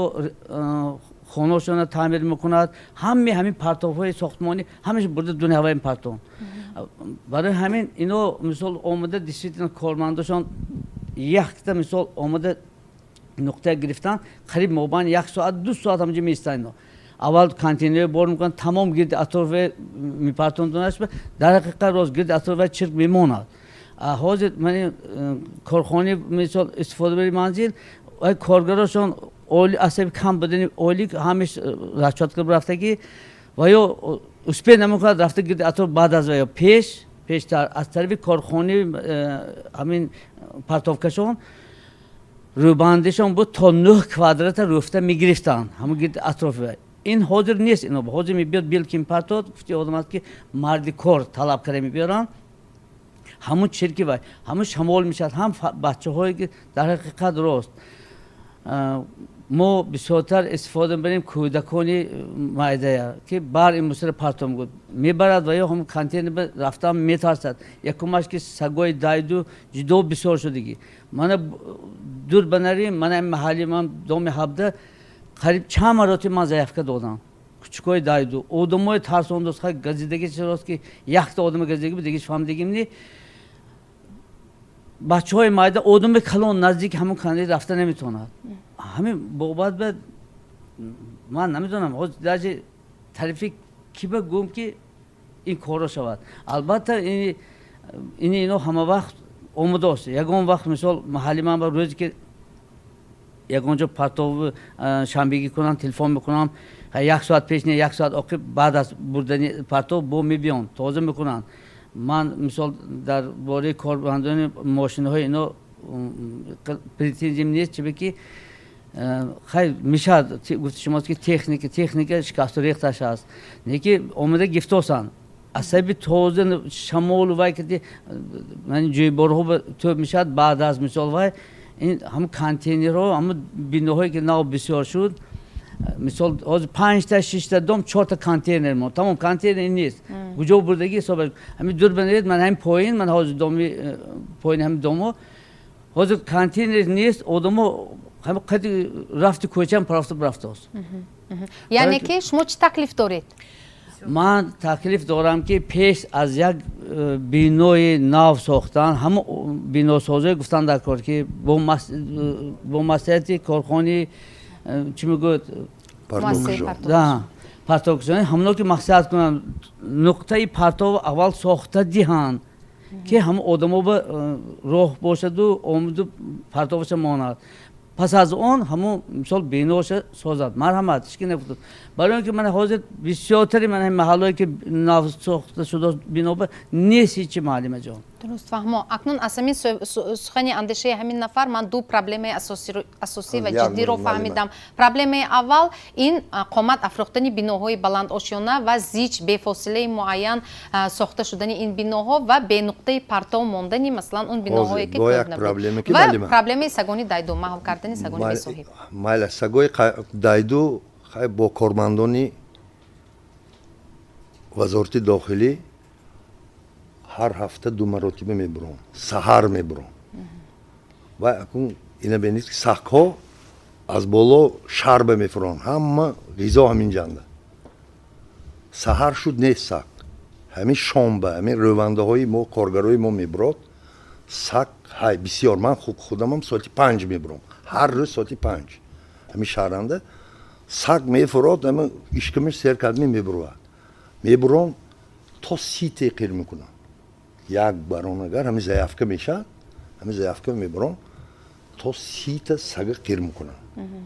хонашона таъмир мекунад. ҳамин партовҳои сохтмонӣ ҳамаша бурда дуняваи партон. барои ҳамин ино мисол омада действительно кормандошон якта мисол омада нуқтая гирифтан қариб мобайни 1 соат 2 соат ҳамҷа меистанд. аввал контейнер бор мекунанд тамом гирди атрофе мепартондунаш дар ҳақиқат рост гирди атрофе чирк мемонад. ҳозир мани корхонаи мисол истифодабари манзил коргарошон оли асаби кам будани оли ҳамеш расчёт кард рафтагӣ ва ё успеҳ намекунад рафта гирди атроф баъд аз ва ё пештар аз тарафи корхонаи ҳамин партовкашон рӯбандишон буд то 9 квадрата рӯфта мегирифтанд ҳамон гирди атрофи. ин ҳозир нест. ино ҳозир мебиёд билкин партов гуфти одам аст ки марди кор талаб карда мебиёранд ҳамун чирки вай ҳамун шамол мешавад. ҳам бачаҳое ки дар ҳақиқат рост мо бисёртар истифода мебарем кӯдакони майдая ки бар ин мусора партов мегӯд мебарад ва ё ҳам контейнер рафтан метарсад. Якумаш ки сагои дайду ҷудо бисёр шудагӣ. Мана дур банарим мана ин маҳалли ман доми ҳафта қариб чанд маротиб ман заявка додам. Кӯчукои дайду одамои тарсондост хай газидаги чарост ки якта одама газидаги дигиш фаҳмидагим ни бачаҳои майда одами калон наздики ҳамон канали рафта наметавонад. ҳамин бобат ба ман намедонам ҳозир даҷи тарифи ки ба гӯм ки ин корро шавад. Албатта ино ҳама вақт омодааст. Ягон вақт мисол маҳалли ман ба рӯзе ки ягонҷо партов шанбегӣ кунам телефон мекунам 1 соат пеш не 1 соат оқиб баъд аз бурдани партов бо мебиён тоза мекунанд. Ман мисол дар бораи корбандони мошинаҳои ино претензиям нест чиба ки хай мешад гуфти шумост ки техника шикасту рехташ аст. Не ки омада гифтосанд асаби тоза шамолу вай ки ман ҷойборҳо тӯб мешад баъд аз мисол вай ин ҳам контейнерҳо ҳам биноҳое ки нав бисёр шуд мисол ҳозир 5-та 6-та дом 4-та контейнер мо тамом контейнер нест куҷо бурдагӣ ҳисоб ҳамин дур банаред ман ҳамин поин ман ҳозир доми поини ҳамин домо ҳозир контейнер нест одамо ҳамин қади рафти кӯчам рафтааст. яъне ки шумо чӣ таклиф доред? ман таклиф дорам ки пеш аз як бинои нав сохтан ҳама биносозое гуфтан дар кор ки бо маслиҳати корхони чӣ мегӯяд партовкушонӣ ҳамоно ки мақсад кунанд нуқтаи партов аввал сохта диҳанд ки ҳама одамо ба роҳ бошаду омаду партоваша монад. Пас аз он ҳамон мисол биноша созад. Марҳамат ҳички нагуфтад. Барои он ки ман ҳозир бисёртари ман маҳаллое ки нав сохта шудааст биноба нест ҳичи маълима ҷон. дуруст фаҳмо. Акнун аз ҳамин сухани андешаи ҳамин нафар ман ду проблемаи асосӣ ва ҷиддиро фаҳмидам. Проблемаи аввал ин қомат афрохтани биноҳои баландошёна ва зич бефосилаи муайян сохта шудани ин биноҳо ва бенуқтаи партов мондани масалан он биноҳое ки ва проблемаи сагони дайду маҳв кардани сагони бесоҳиб. Майла сагои дайду бо кормандони вазорати дохилӣ ҳар ҳафта 2 маротиба мебурам. Саҳар мебурам. Ва акун ина бенед ки сагҳо аз боло шарба мефуранд. Ҳама ғизо ҳамин ҷанда. Саҳар шуд нест саг. Ҳамин шомба, ҳамин рӯвандаҳои мо, коргарои мо мебурад. Саг ҳай бисёр ман худамам соати 5 мебурам. Ҳар рӯз соати 5. Ҳамин шаҳранда саг мефурад, ҳамин ишкамиш серкадми мебурад. Мебурам то 30 тақир мекунам. Як баронагар ҳамин заявка мешад, ҳамин заявка мебурам то 30 сага қир мекунам.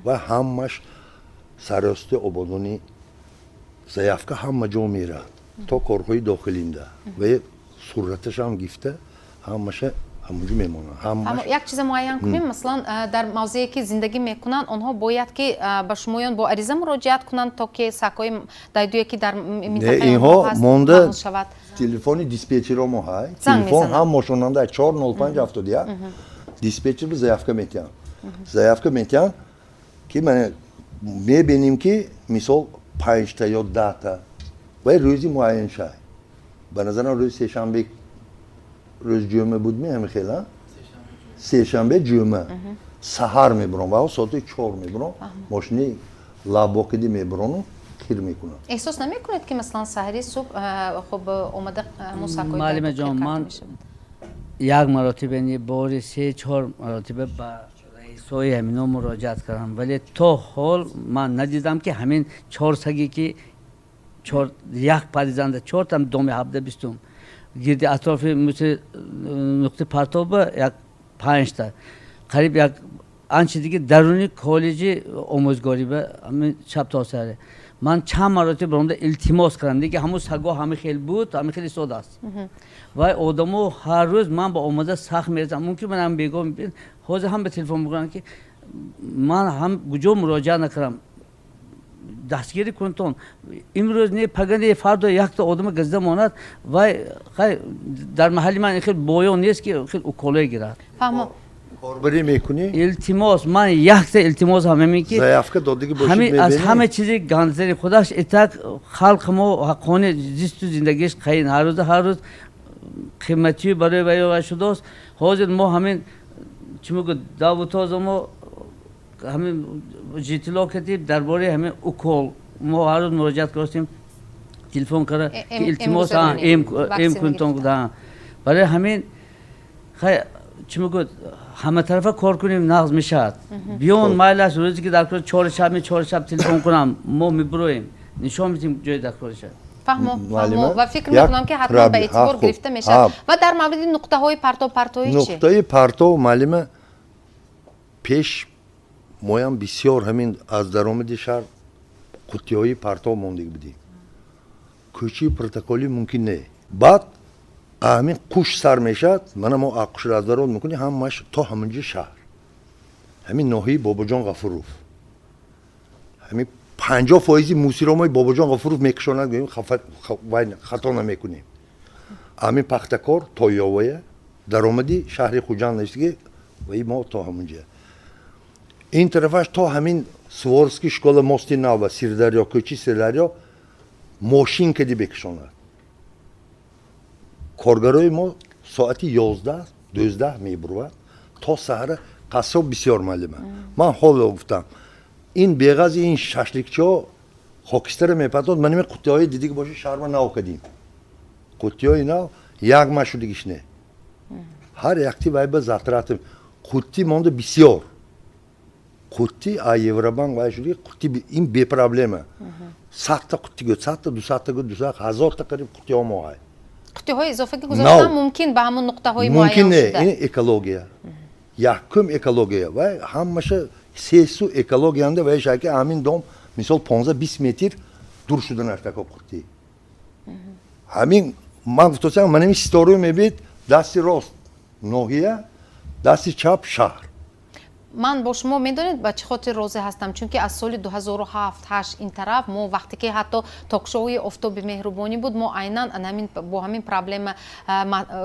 Ва ҳамаш сарости ободони заявка ҳама ҷо мерад. То корҳои дохилинда. Ва сурраташ ҳам гифта ҳамаша ҳамунҷо мемонад. Як чиза муайян кунем, масалан дар мавзее ки зиндагӣ мекунанд, онҳо бояд ки ба шумоён бо ариза муроҷиат кунанд, то ки сагҳои дайдуе ки дар минтақаи онҳо ҳаст маҳл шавад. Телефони диспетчеро мо ҳай. Телефон ҳам мошонанда 40571 диспетчер бо заявка метиҳанд. Заявка метиҳанд ки мебинем ки мисол 5та ё 10та ва рӯзи муайян шай. Ба назарам рӯзи сешанбе рӯз ҷумъа будми ҳамин хела? Сешанбе ҷумъа. Саҳар мебурам ва соати 4 мебурам. Мошини лабокиди мебурану қир мекунам. эҳсос намекунед ки масалан саҳри субҳ хуб омада мусакои маълима ҷон ман як маротиба яъне бори 3-4 маротиба ба раисои ҳамино муроҷиат кардам, вале то ҳол ман надидам ки ҳамин 4 саге ки як паризанда 4 там доми ҳафта 20 гирди атрофи нуқти партова як 5та қариб як анчи диги даруни коллеҷи омӯзгорӣ ба ҳамин шаб то саре ман чанд маротиба баромда илтимос кардам диги ҳамун саго ҳамин хел буд, ҳамин хели сода аст. Вай одамо ҳар рӯз ман ба омада сахт мерезам. Мумкин ман ҳам бегоҳ мебинам. Ҳозир ҳам ба телефон мегӯям ки ман ҳам куҷо муроҷиат накардам. Дастгирӣ кунтон. Имрӯз не пагане фардо якта одама газида монад. Вай хай дар маҳалли ман хел боён нест ки хел уколое гирад. Фаҳмо. کاربری میکنی؟ التماس من یک تا التماس همه که ضعف دادگی باشید همه از می‌بینی؟ همه چیزی گانزری خودش اتاق خلق ما حقانه زیست و زندگیش خیلی هر روز قیمتی برای وی شده است. حاضر ما همین چی میگه دعوت ما همین جیتلا کردیم درباره همین اوکول ما هر روز مراجعت کردیم تلفن کرده که التماس ام کنتون کردن برای همین خیلی چی میگه همه طرفه کار کنیم نقض میشد بیان مایلش روزی که دکتر 4 شب تلفن کنم ما میبرویم نشان میدیم جای دکترش فهمو و فکر میکنم که حتما به اعتبار گرفته میشه و در مورد نقطه های پرتوی چی؟ نقطه پرتو معلومه پیش مایم بسیار همین از درآمد شهر قوطی های پرتو موندگی بودیم کوچی پروتکلی ممکن نه بعد همین قوش سر میشد من ما قوش را از درآمد میکنی همش تا همونجا شهر همین ناحیه باباجان غفوروف همین 50% موسیرامای باباجان غفوروف میکشاند گفتیم خطا نمیکنیم همین پختکار تا یاویه درآمدی شهر خوجند نشده و ما تا همونجا این طرفش تا همین سوارسکی شکل موستی نو سیردریا کوچی سیردریا ماشین کدی بکشاند کارگرای ما ساعتی 11 میبرود تا سحر قصاب بسیار معلومه من حالا گفتم این بیغاز این ششلیکچی ها خاکستر میپتاد من این قوطی های دیدی که باشه شهر نو کدیم قوطی های نو یک مشودگیش نه هر یکتی وای به زطرات قوطی مانده بسیار قوطی ایورابان وای شدی قوطی این بی پرابلمه 100 تا قوطی گفت 100 تا 200 تا 200 1000 تا قریب قوطی ها ما های قوطی های اضافه که گذاشتن ممکن به همون نقطه های معین شده ممکن نه این اکولوژیا یکم اکولوژیا و همش سیسو اکولوژیانده و شاید همین دوم مثال 15-20 متر دور شدن ارتکاب قوطی همین من گفتم من این ستاره میبید دستی راست ناحیه دستی چپ شهر من با شما میدونید با چه خاطر راضی هستم چون که از سال 2007-8 این طرف ما وقتی که حتی تاک شوی آفتاب مهربانی بود ما عیناً با همین پرابلم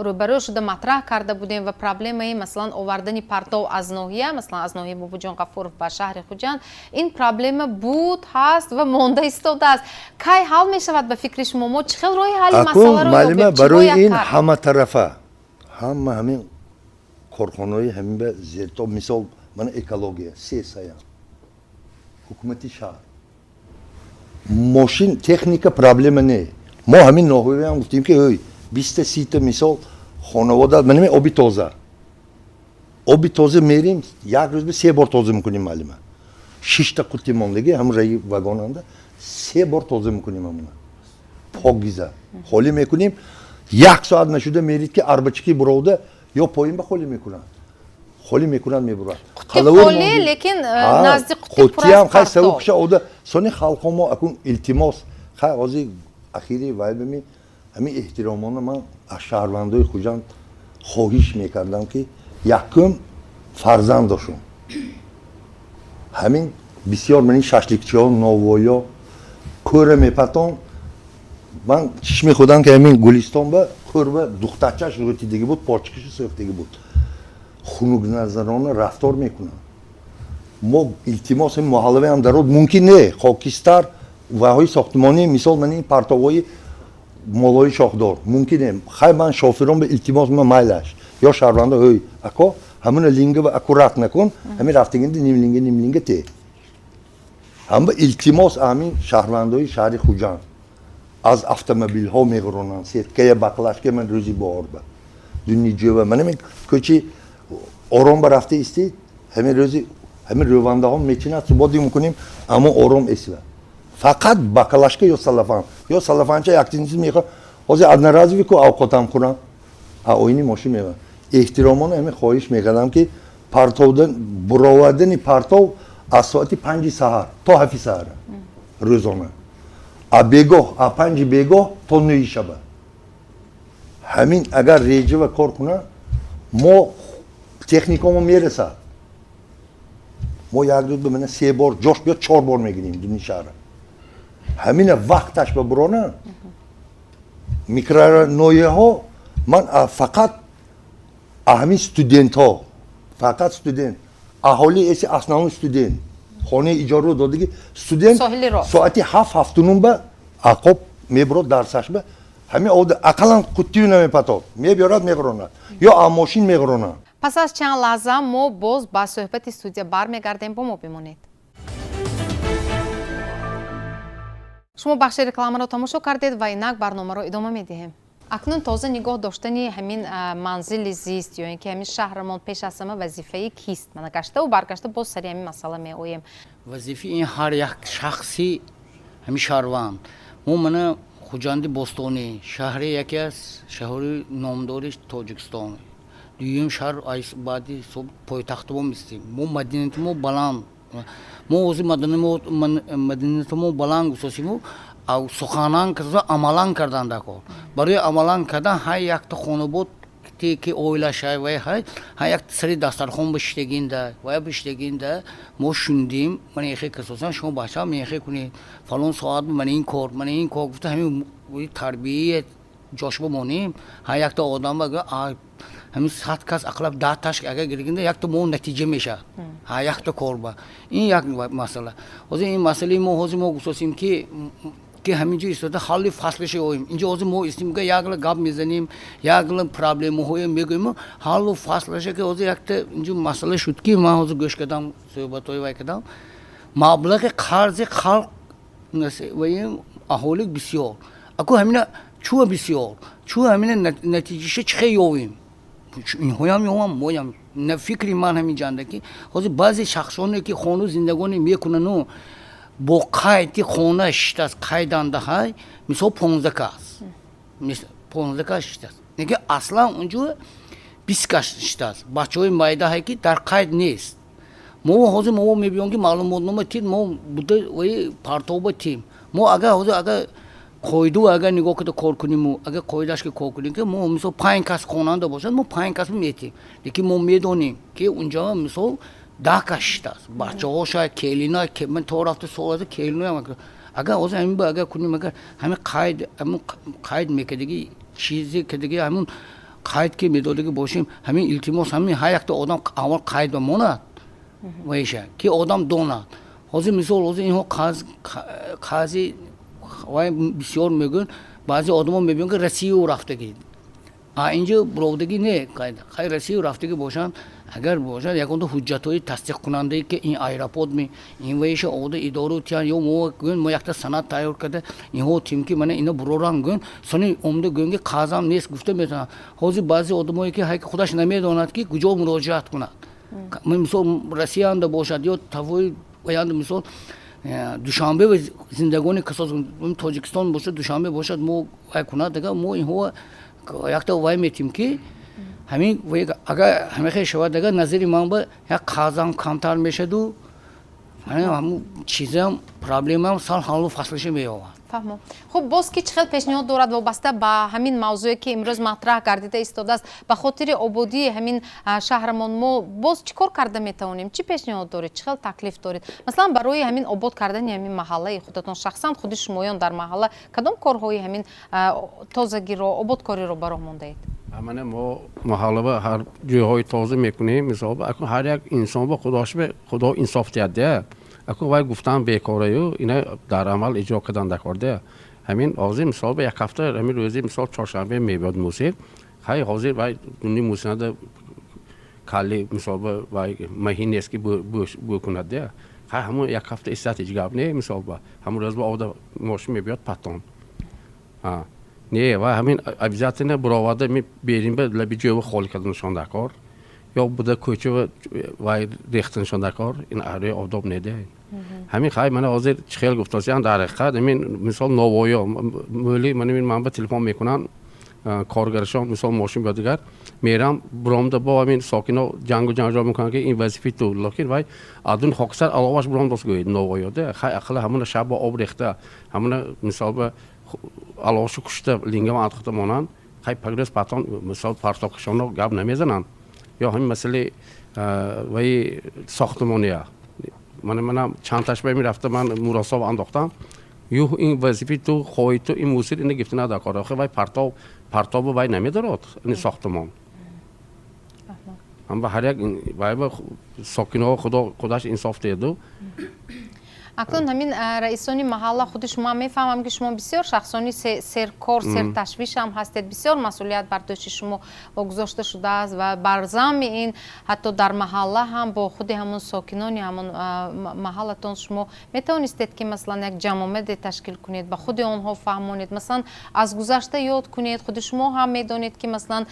روبرو شده مطرح کرده بودیم و پرابلم مثلا آوردن پرتو از ناحیه مثلا از ناحیه باباجان غفورov به شهر خوجند این پرابلم بود هست و مانده ایستاده است کی حل می شود به فکر شما ما چه خیلی راه حل مسئله رو معلومه برای این همه طرفه همین کارخانه‌های همین به زیرتا مثال من اکولوژیا سیایم حکومتی شهر ماشین تکنیک پرابلم نه ما همین ناحیه هم گفتیم که 20-30 تا مثال خانواده من می آبی تازه میریم یک روز به 3 بار تازه میکنیم معلومه 6 تا قوطی ماندگی هم رای واگوننده 3 بار تازه میکنیم همون پاکیزه خالی میکنیم 1 ساعت نشده میرید که اربچکی بروده یا پایین به خالی میکنن خالی میکنن میبرن خالی لیکن نزدیک قوطی هم خیلی سوقش اوده سونی خلق ما اکون التماس خیلی آزی اخیری وای بمی همین احترامانه من از شهروندای خوجند خواهش میکردم که یکم فرزند داشتم همین بسیار من این ششلیکچی ها نووایا کوره میپتان من چشم خودم که همین گلستان به کور دخترچش روتیدگی بود پاچکش سوختگی بود خنوگ نظرانه رفتار میکنن ما التماس این محله هم درود ممکن نه خاکستر و های ساختمانی مثال من این پرتوهای مالای شاخدار ممکن نه خیلی من شافران به التماس من مایلش یا شهرونده های اکا همون لینگ و اکو رفت نکن همین رفتگی نیم لینگ ته هم به التماس همین شهرونده های شهر خوجند از اتومبیل ها میگرونن سیت که باکلاش که من روزی بار با دنیای جو من می کوچی آرام برفته استید همین روزی همین روانده ها میچینه صبحی میکنیم اما آرام استید فقط باکلاشکه یا سلافانچه یکتینیز میخواد حاضر ادنه رازی کو اوقاتم کنم آینی ماشین میگم احترامانه همین خواهش میکردم که پرتودن براودن پرتو از ساعت 5 سحر تا 7 سحر روزانه بیگاه 5 بیگاه تا 9 شب همین اگر ریجه و کار کنه ما تکنیکامو میرسه ما یک روز ببینه 3 بار جاش بیاد 4 بار میگیریم دنی شهر همین وقتش به برانه میکرر نویه ها من فقط همین ستودنت ها фақат студент. Аҳоли эси основной студент. Хонаи иҷораро додагӣ студент соати 7-7 ба ақоб мебурад дарсаш ба ҳамин ақаллан қуттию намепатод. Мебиёрад меғиронад ё машин меғиронад. пас аз чанд лаҳза мо боз ба суҳбати студия бармегардем. бо мо бимонед. шумо бахши рекламаро тамошо кардед ва инак барномаро идома медиҳем. акнун тоза нигоҳ доштани ҳамин манзили зист ё ин ки ҳамин шаҳрмон пеш аз ҳама вазифаи кист мана гаштаву баргашта боз сари ҳамин масъала меоем. вазифаи ин ҳар як шахси ҳамин шаҳрванд мо мана хуҷанди бостонӣ шаҳри яке аз шаҳри номдори тоҷикистон дуюм шаҳр баъди пойтахти мо мистем. мо маданияти мо баланд мо ҳозир маданияти мо баланд гусосиму суханан карда амалан кардан дакор барои амалан кардан ҳар якта хонобод ки оилашай ва ҳар як сари дастархон биштагинда ва биштагинда мо шундим ман яхе касосан шумо бача мехе кунед фалон соат ман ин кор гуфта ҳамин тарбияи ҷошба монем ҳар якта одам ҳамин 100 кас ақлаб 10 таш агар гиргинда якта мо натиҷа мешавад ҳар якта корба ин як масъала. ҳозир ин масъалаи мо ҳозир мо гусосим ки ҳаминҷо истода ҳалли фаслаша оем инҷо ҳозир мо истимга якла гап мезанем якла проблемаҳоя мегӯем ҳаллу фаслаша ки ҳозир якта инҷо масъала шуд ки ман ҳозир гӯш кардам суҳбатҳои вай кардам маблағи қарзи халқ ваи аҳоли бисёр аку ҳамина чуа бисёр чуа ҳамина натиҷаша чихе ёвем инҳоям ёвам моям на фикри ман ҳамин ҷанда ки ҳозир баъзе шахсоне ки хону зиндагоне мекунану бо қайди хона шиштаст қайдандаҳай мисол 15 кас шиштаст неки аслан унҷо 20 кас шиштаст бачаҳои майдаҳай ки дар қайд нест. мо ҳозир мо мебиём ки маълумотнома тир мо буда ваи партова тим мо агар ҳозир агар қоиду агар нигоҳ карда кор куниму агар қоидаш ки кор кунем ки мо мисол 5 кас хонанда бошад мо 5 кас метим лекин мо медонем ки унҷо мисол 10 кас шиштаст бачаҳо шояд келина ман то рафта сола келиноям агар ҳозир ҳамин ба агар кунем агар ҳамин қайд мекардаги чизе кардаги ҳамин қайд ки медодаги бошем ҳамин илтимос ҳамин ҳар якта одам аввал қайд бамонад вайша ки одам донад. ҳозир мисол ҳозир инҳо қази вай бисёр мегӯянд баъзе одамо мебиён ки Россию рафтагӣ инҷо буровдагӣ не хай Россию рафтагӣ бошанд агар бошад ягонта ҳуҷҷатҳои тасдиқкунандае ки ин аэропорт ин вайша ода идору тиян ё мо якта санад тайёр карда инҳо тим ки мана ина буроран гӯн сони омда гӯн ки қазам нест гуфта метавонад. ҳозир баъзе одамое ки ҳай худаш намедонад ки куҷо муроҷиат кунад мисол Россиянда бошад ё тавои ваянда мисол душанбе зиндагони касос тоҷикистон бошад душанбе бошад мо вай кунад ага мо инҳо якта вай метим ки ҳамин агар ҳамихе шавад ага назари ман ба як қазам камтар мешаду ҳамун чизам проблемам сал ҳаллу фаслаша меёвад. фаҳмо. Хуб боз ки чӣ хел пешниҳод дорад вобаста ба ҳамин мавзӯе ки имрӯз матраҳ гардида истодааст ба хотири ободии ҳамин шаҳрмон мо боз чӣ кор карда метавонем чӣ пешниҳод доред чӣ хел таклиф доред масалан барои ҳамин обод кардани ҳамин маҳаллаи худатон шахсан худи шумоён дар маҳалла кадом корҳои ҳамин тозагиро ободкориро ба роҳ мондаед? мана мо маҳалла ба ҳар ҷойҳои тоза мекунем мисол ҳар як инсон ба худо инсоф диҳад ако вай гуфтан бекораю ина дар амал иҷро кардан дакорда ҳамин ҳозир мисол ба як ҳафта ҳамин рӯзи мисол чоршанбе мебиёд мусир ҳай ҳозир вай дуни мусинада кали мисол ба вай маҳӣ нест ки букунад ҳай ҳамун як ҳафта истат ҳеҷ гап не мисол ба ҳамун рӯз ба ода мошин мебиёд паттон не ва ҳамин обязательно буроварда берим ба лаби ҷойва холӣ карданашон дакор ё буда кӯчаву вай рехтанашон дакор ин аҳрои одоб неда ҳамин хай мана ҳозир чӣ хел гуфтасиян дар ҳақиқат ҳамин мисол новоё мӯли ман ба телефон мекунам коргарашон мисол мошин ба дигар мерам буромда бо ҳамин сокино ҷангу ҷанҷол мекунам ки ин вазифаи ту лекин вай адун хокисар аловаш буромдос гӯед новоё хай ақла ҳамуна шаб ба об рехта ҳамуна мисол ба аловашу кушта лингама андохта монанд хай пагрес патон мисол партовкашоно гап намезананд ё ҳамин масъалаи ваи сохтмония манам чандташ ба мерафта ман мурособ андохтам ё ин вазифаи ту хоҳи ту ин мусир ина гифта надакор охи вай партова вай намедорад ин сохтмон ҳам ба ҳар як вайба сокинҳо худаш инсоф деду. акнун ҳамин раисони маҳалла худи шумо мефаҳмам ки шумо бисёр шахсони серкор серташвиш ҳам ҳастед, бисёр масъулият бар дошти шумо вогузошта шудааст ва бар замми ин ҳатто дар маҳалла ҳам бо худи ҳамон сокинони ҳамон маҳаллатон шумо метавонистед ки масалан як ҷамъомаде ташкил кунед, ба худи онҳо фаҳмонед, масалан аз гузашта ёд кунед. худи шумо ҳам медонед ки масалан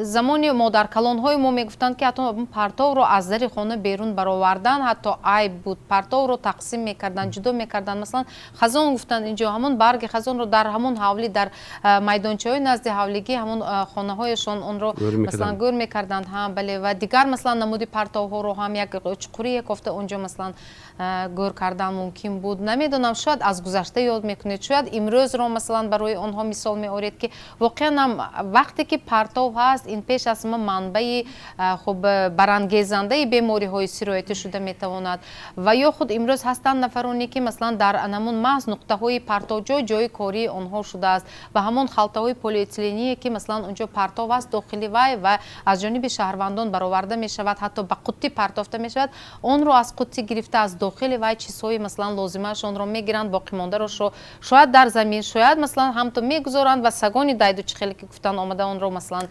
замони модаркалонҳои мо мегуфтанд ки ҳатто партовро аз дари хона берун баровардан ҳатто айб буд, партовро мекардан, ҷудо мекардан. Масалан хазон гуфтанд инҷо ҳамон барги хазонро дар ҳамон ҳавлӣ дар майдончаҳои назди ҳавлигӣ ҳамон хонаҳояшон онро масалан гӯр мекарданд. ҳам бале ва дигар масалан намуди партовҳоро ҳам як чуқурие кофта онҷо масалан гӯр кардан мумкин буд. Намедонам, шояд аз гузашта ёд мекунед, шояд имрӯзро масалан барои онҳо мисол меоред ки воқеан ҳам вақте ки партов ҳаст ин пеш аз ҳама манбаи хуб барангезандаи бемориҳои сироятӣ шуда метавонад ва ё худ имрӯз ҳастанд нафароне ки масалан дар намун маҳз нуқтаҳои партов ҷои кории онҳо шудааст ва ҳамон халтаҳои полиэтиление ки масалан онҷо партов аст дохили вай ва аз ҷониби шаҳрвандон бароварда мешавад, ҳатто ба қутти партофта мешавад, онро аз қутти гирифта аз дохили вай чизҳои масалан лозимаашонро мегиранд, боқимондаро шояд дар замин, шояд масалан ҳамто мегузоранд ва сагони дайду чихеле ки гуфтанд омада онро масалан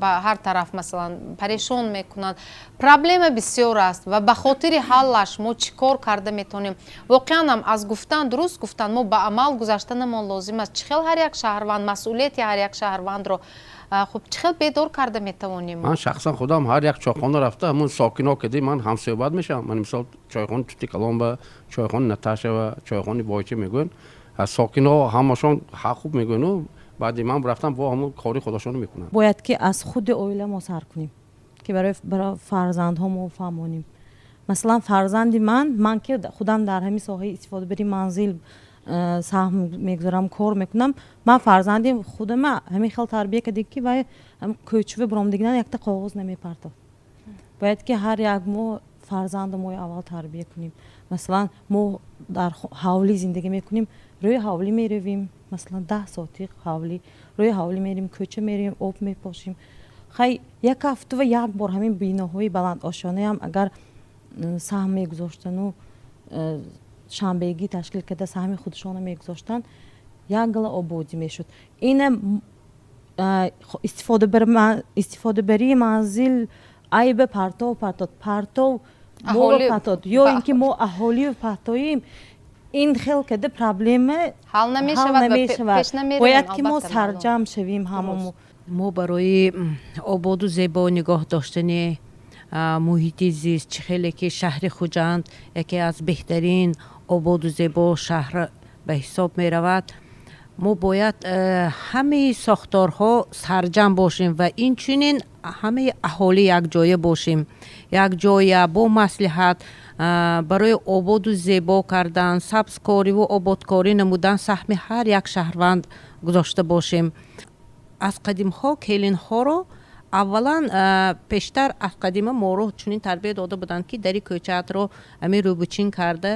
ба ҳар тараф масалан парешон мекунанд. Проблема бисёр аст ва ба хотири ҳаллаш мо чӣ кор карда метавонем? Воқеан ҳам аз гуфтан дуруст гуфтан, мо ба амал гузаштанамон лозим аст. Чӣ хел ҳар як шаҳрванд масъулияти ҳар як шаҳрвандро хуб чӣ хел бедор карда метавонем? Ман шахсан худам ҳар як чойхона рафта ҳамон сокино ки ман ҳамсӯҳбат мешавам. Ман мисол чойхони Тути Калонба, чойхони Наташева, чойхони Бойче мегӯянд, сокино ҳамашон ҳақ хуб мегӯянд. баъди ман рафтам бо ҳамон кори худашонро мекунанд. бояд ки аз худи оила мо сар кунем ки барои фарзандҳо мо фаҳмонем. масалан фарзанди ман ки худам дар ҳамин соҳаи истифодабари манзил саҳм мегузорам, кор мекунам, ман фарзанди худама ҳамин хел тарбия кардем ки вай кӯчаву биромдагинан якта қоғоз намепартад. бояд ки ҳар як мо фарзанду мо аввал тарбия кунем. масалан мо дар ҳавлӣ зиндагӣ мекунем, рӯи ҳавлӣ меравем, масалан 10 соати ҳавлӣ, рӯи ҳавлӣ мерем, кӯча мерем, об мепошем. хай як ҳафтава як бор ҳамин биноҳои баландошонаам агар саҳм мегузоштану шанбегӣ ташкил карда саҳми худшона мегузоштанд, як гала ободӣ мешуд. ина истифодабарии манзил айба партов моро партод ё ин ки мо аҳолию партоим, ин хел карда проблема ҳал намешавад. бояд ки мо сарҷам шавем ҳамамо. мо барои ободу зебо нигоҳ доштани муҳити зист чӣ хеле ки шаҳри Хуҷанд яке аз беҳтарин ободу зебо шаҳр ба ҳисоб меравад, мо бояд ҳамаи сохторҳо сарҷам бошем ва инчунин ҳамаи аҳолӣ якҷоя бошем, якҷоя бо маслиҳат барои ободу зебо кардан, сабзкориву ободкорӣ намудан саҳми ҳар як шаҳрванд гузошта бошем. аз қадимҳо келинҳоро аввалан пештар аз қадима моро чунин тарбия дода буданд ки дари кӯчаатро ами рӯбучин карда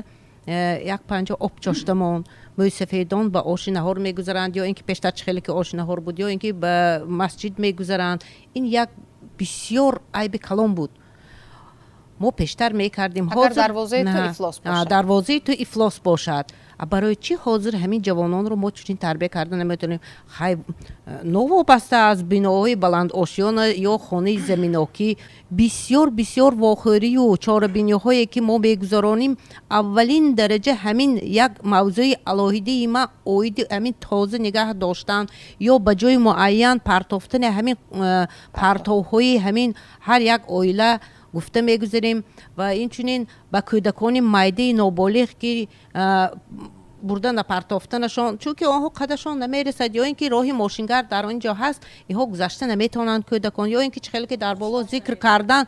як панҷа об чоштамон мӯйсафедон ба оши наҳор мегузаранд, ё ин ки пештар чӣ хеле ки оши наҳор буд, ё ин ки ба масҷид мегузаранд. ин як бисёр айби калон буд. мо пештар мекардем дарвозаи ту ифлос бошад. барои чӣ ҳозир ҳамин ҷавононро мо чунин тарбия карда наметавонем? хай новобаста аз биноҳои баландошиёна ё хонаи заминокӣ бисёр вохӯрию чорабиниҳое ки мо мегузаронем, аввалин дараҷа ҳамин як мавзӯи алоҳидаи ма оиди ҳамин тоза нигаҳ доштан ё ба ҷои муайян партофтани ҳамин партовҳои ҳамин ҳар як оила гуфта мегузарем ва инчунин ба кӯдакони майдаи ноболиғ ки бурда напартофтанашон, чунки онҳо қадашон намерасад, ё ин ки роҳи мошингар дар он ҷо ҳаст, иҳо гузашта наметавонанд кӯдакон, ё ин ки чӣ хеле ки дар боло зикр кардан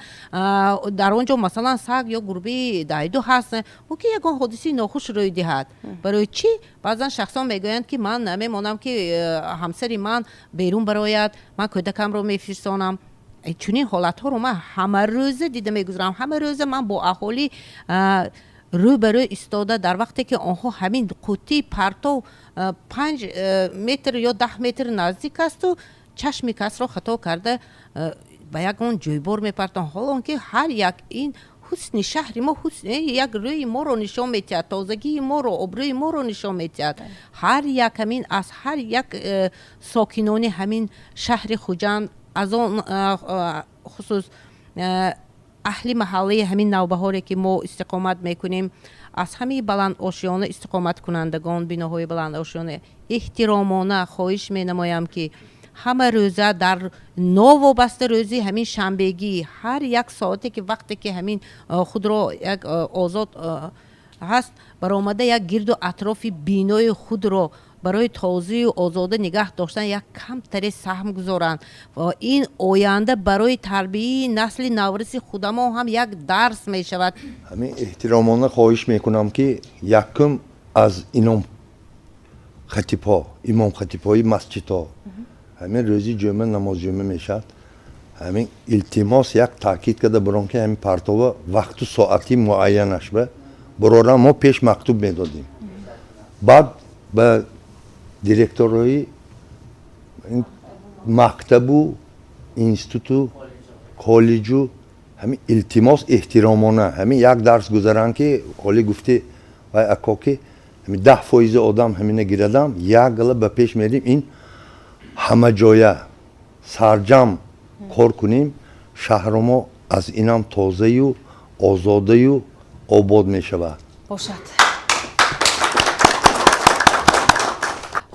дар он ҷо масалан саг ё гурбаи дайду ҳаст, мумкин ягон ҳодисаи нохуш рӯй диҳад. барои чӣ баъзан шахсон мегӯянд ки ман намемонам ки ҳамсари ман берун барояд, ман кӯдакамро мефиристонам. чунин ҳолатҳоро ман ҳамарӯза дида мегузарам. ҳамарӯза ман бо аҳолӣ рӯ ба рӯ истода дар вақте ки онҳо ҳамин қуттии партов 5 метр ё 10 метр наздик асту чашми касро хато карда ба ягон ҷойбор мепартанд. ҳолон ки ҳар як ин ҳусни шаҳри мо як рӯи моро нишон медиҳад, тозагии моро, обрӯи моро нишон медиҳад. ҳар як ҳамин аз ҳар як сокинони ҳамин шаҳри Хуҷанд, аз он хусус аҳли маҳаллаи ҳамин навбаҳоре ки мо истиқомат мекунем, аз ҳамин баландошиёна истиқоматкунандагон, биноҳои баландошиёна эҳтиромона хоҳиш менамоям ки ҳама рӯза дар новобаста рӯзи ҳамин шанбегӣ ҳар як соате ки вақте ки ҳамин худро як озод ҳаст, баромада як гирду атрофи бинои худро барои тозию озода нигоҳ доштан як камтаре саҳм гузоранд. ин оянда барои тарбияи насли навриси худамон ҳам як дарс мешавад. ҳамин эҳтиромона хоҳиш мекунам ки якум аз имом хатибҳои масҷидҳо ҳамин рӯзи ҷумъа намоз ҷумъа мешавад, ҳамин илтимос як таъкид карда барон ки ҳамин партова вақту соати муайянаш ба барора мо пеш мактуб медодем. баъд ба директорҳои мактабу институту коллеҷу ҳамин илтимос эҳтиромона ҳамин як дарс гузаранд ки ҳолӣ гуфти вай ако ки 10% одам ҳамина гирадам як гала ба пеш мерим, ин ҳама ҷоя сарҷам кор кунем, шаҳро мо аз инам тозаю озодаю обод мешавад. бошад.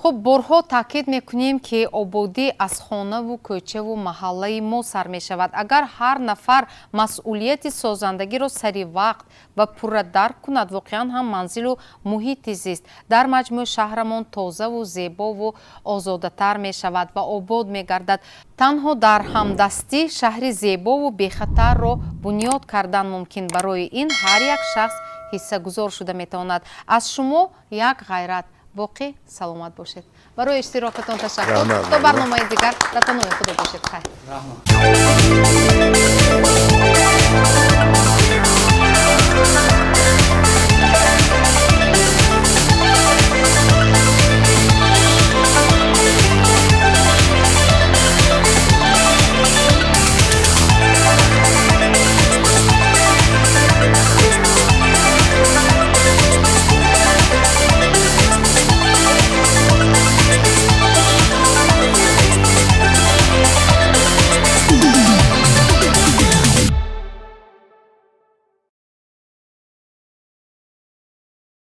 хуб, борҳо таъкид мекунем ки ободӣ аз хонаву кӯчаву маҳаллаи мо сар мешавад. агар ҳар нафар масъулияти созандагиро сари вақт ва пурра дарк кунад, воқеан ҳам манзилу муҳити зист дар маҷмӯи шаҳрамон тозаву зебову озодатар мешавад ва обод мегардад. танҳо дар ҳамдастӣ шаҳри зебову бехатарро бунёд кардан мумкин. барои ин ҳар як шахс ҳиссагузор шуда метавонад. аз шумо як ғайрат. боқӣ саломат бошед. барои иштирокатон ташаккур. то барномаи дигар дар паноҳи худо бошед. хайр.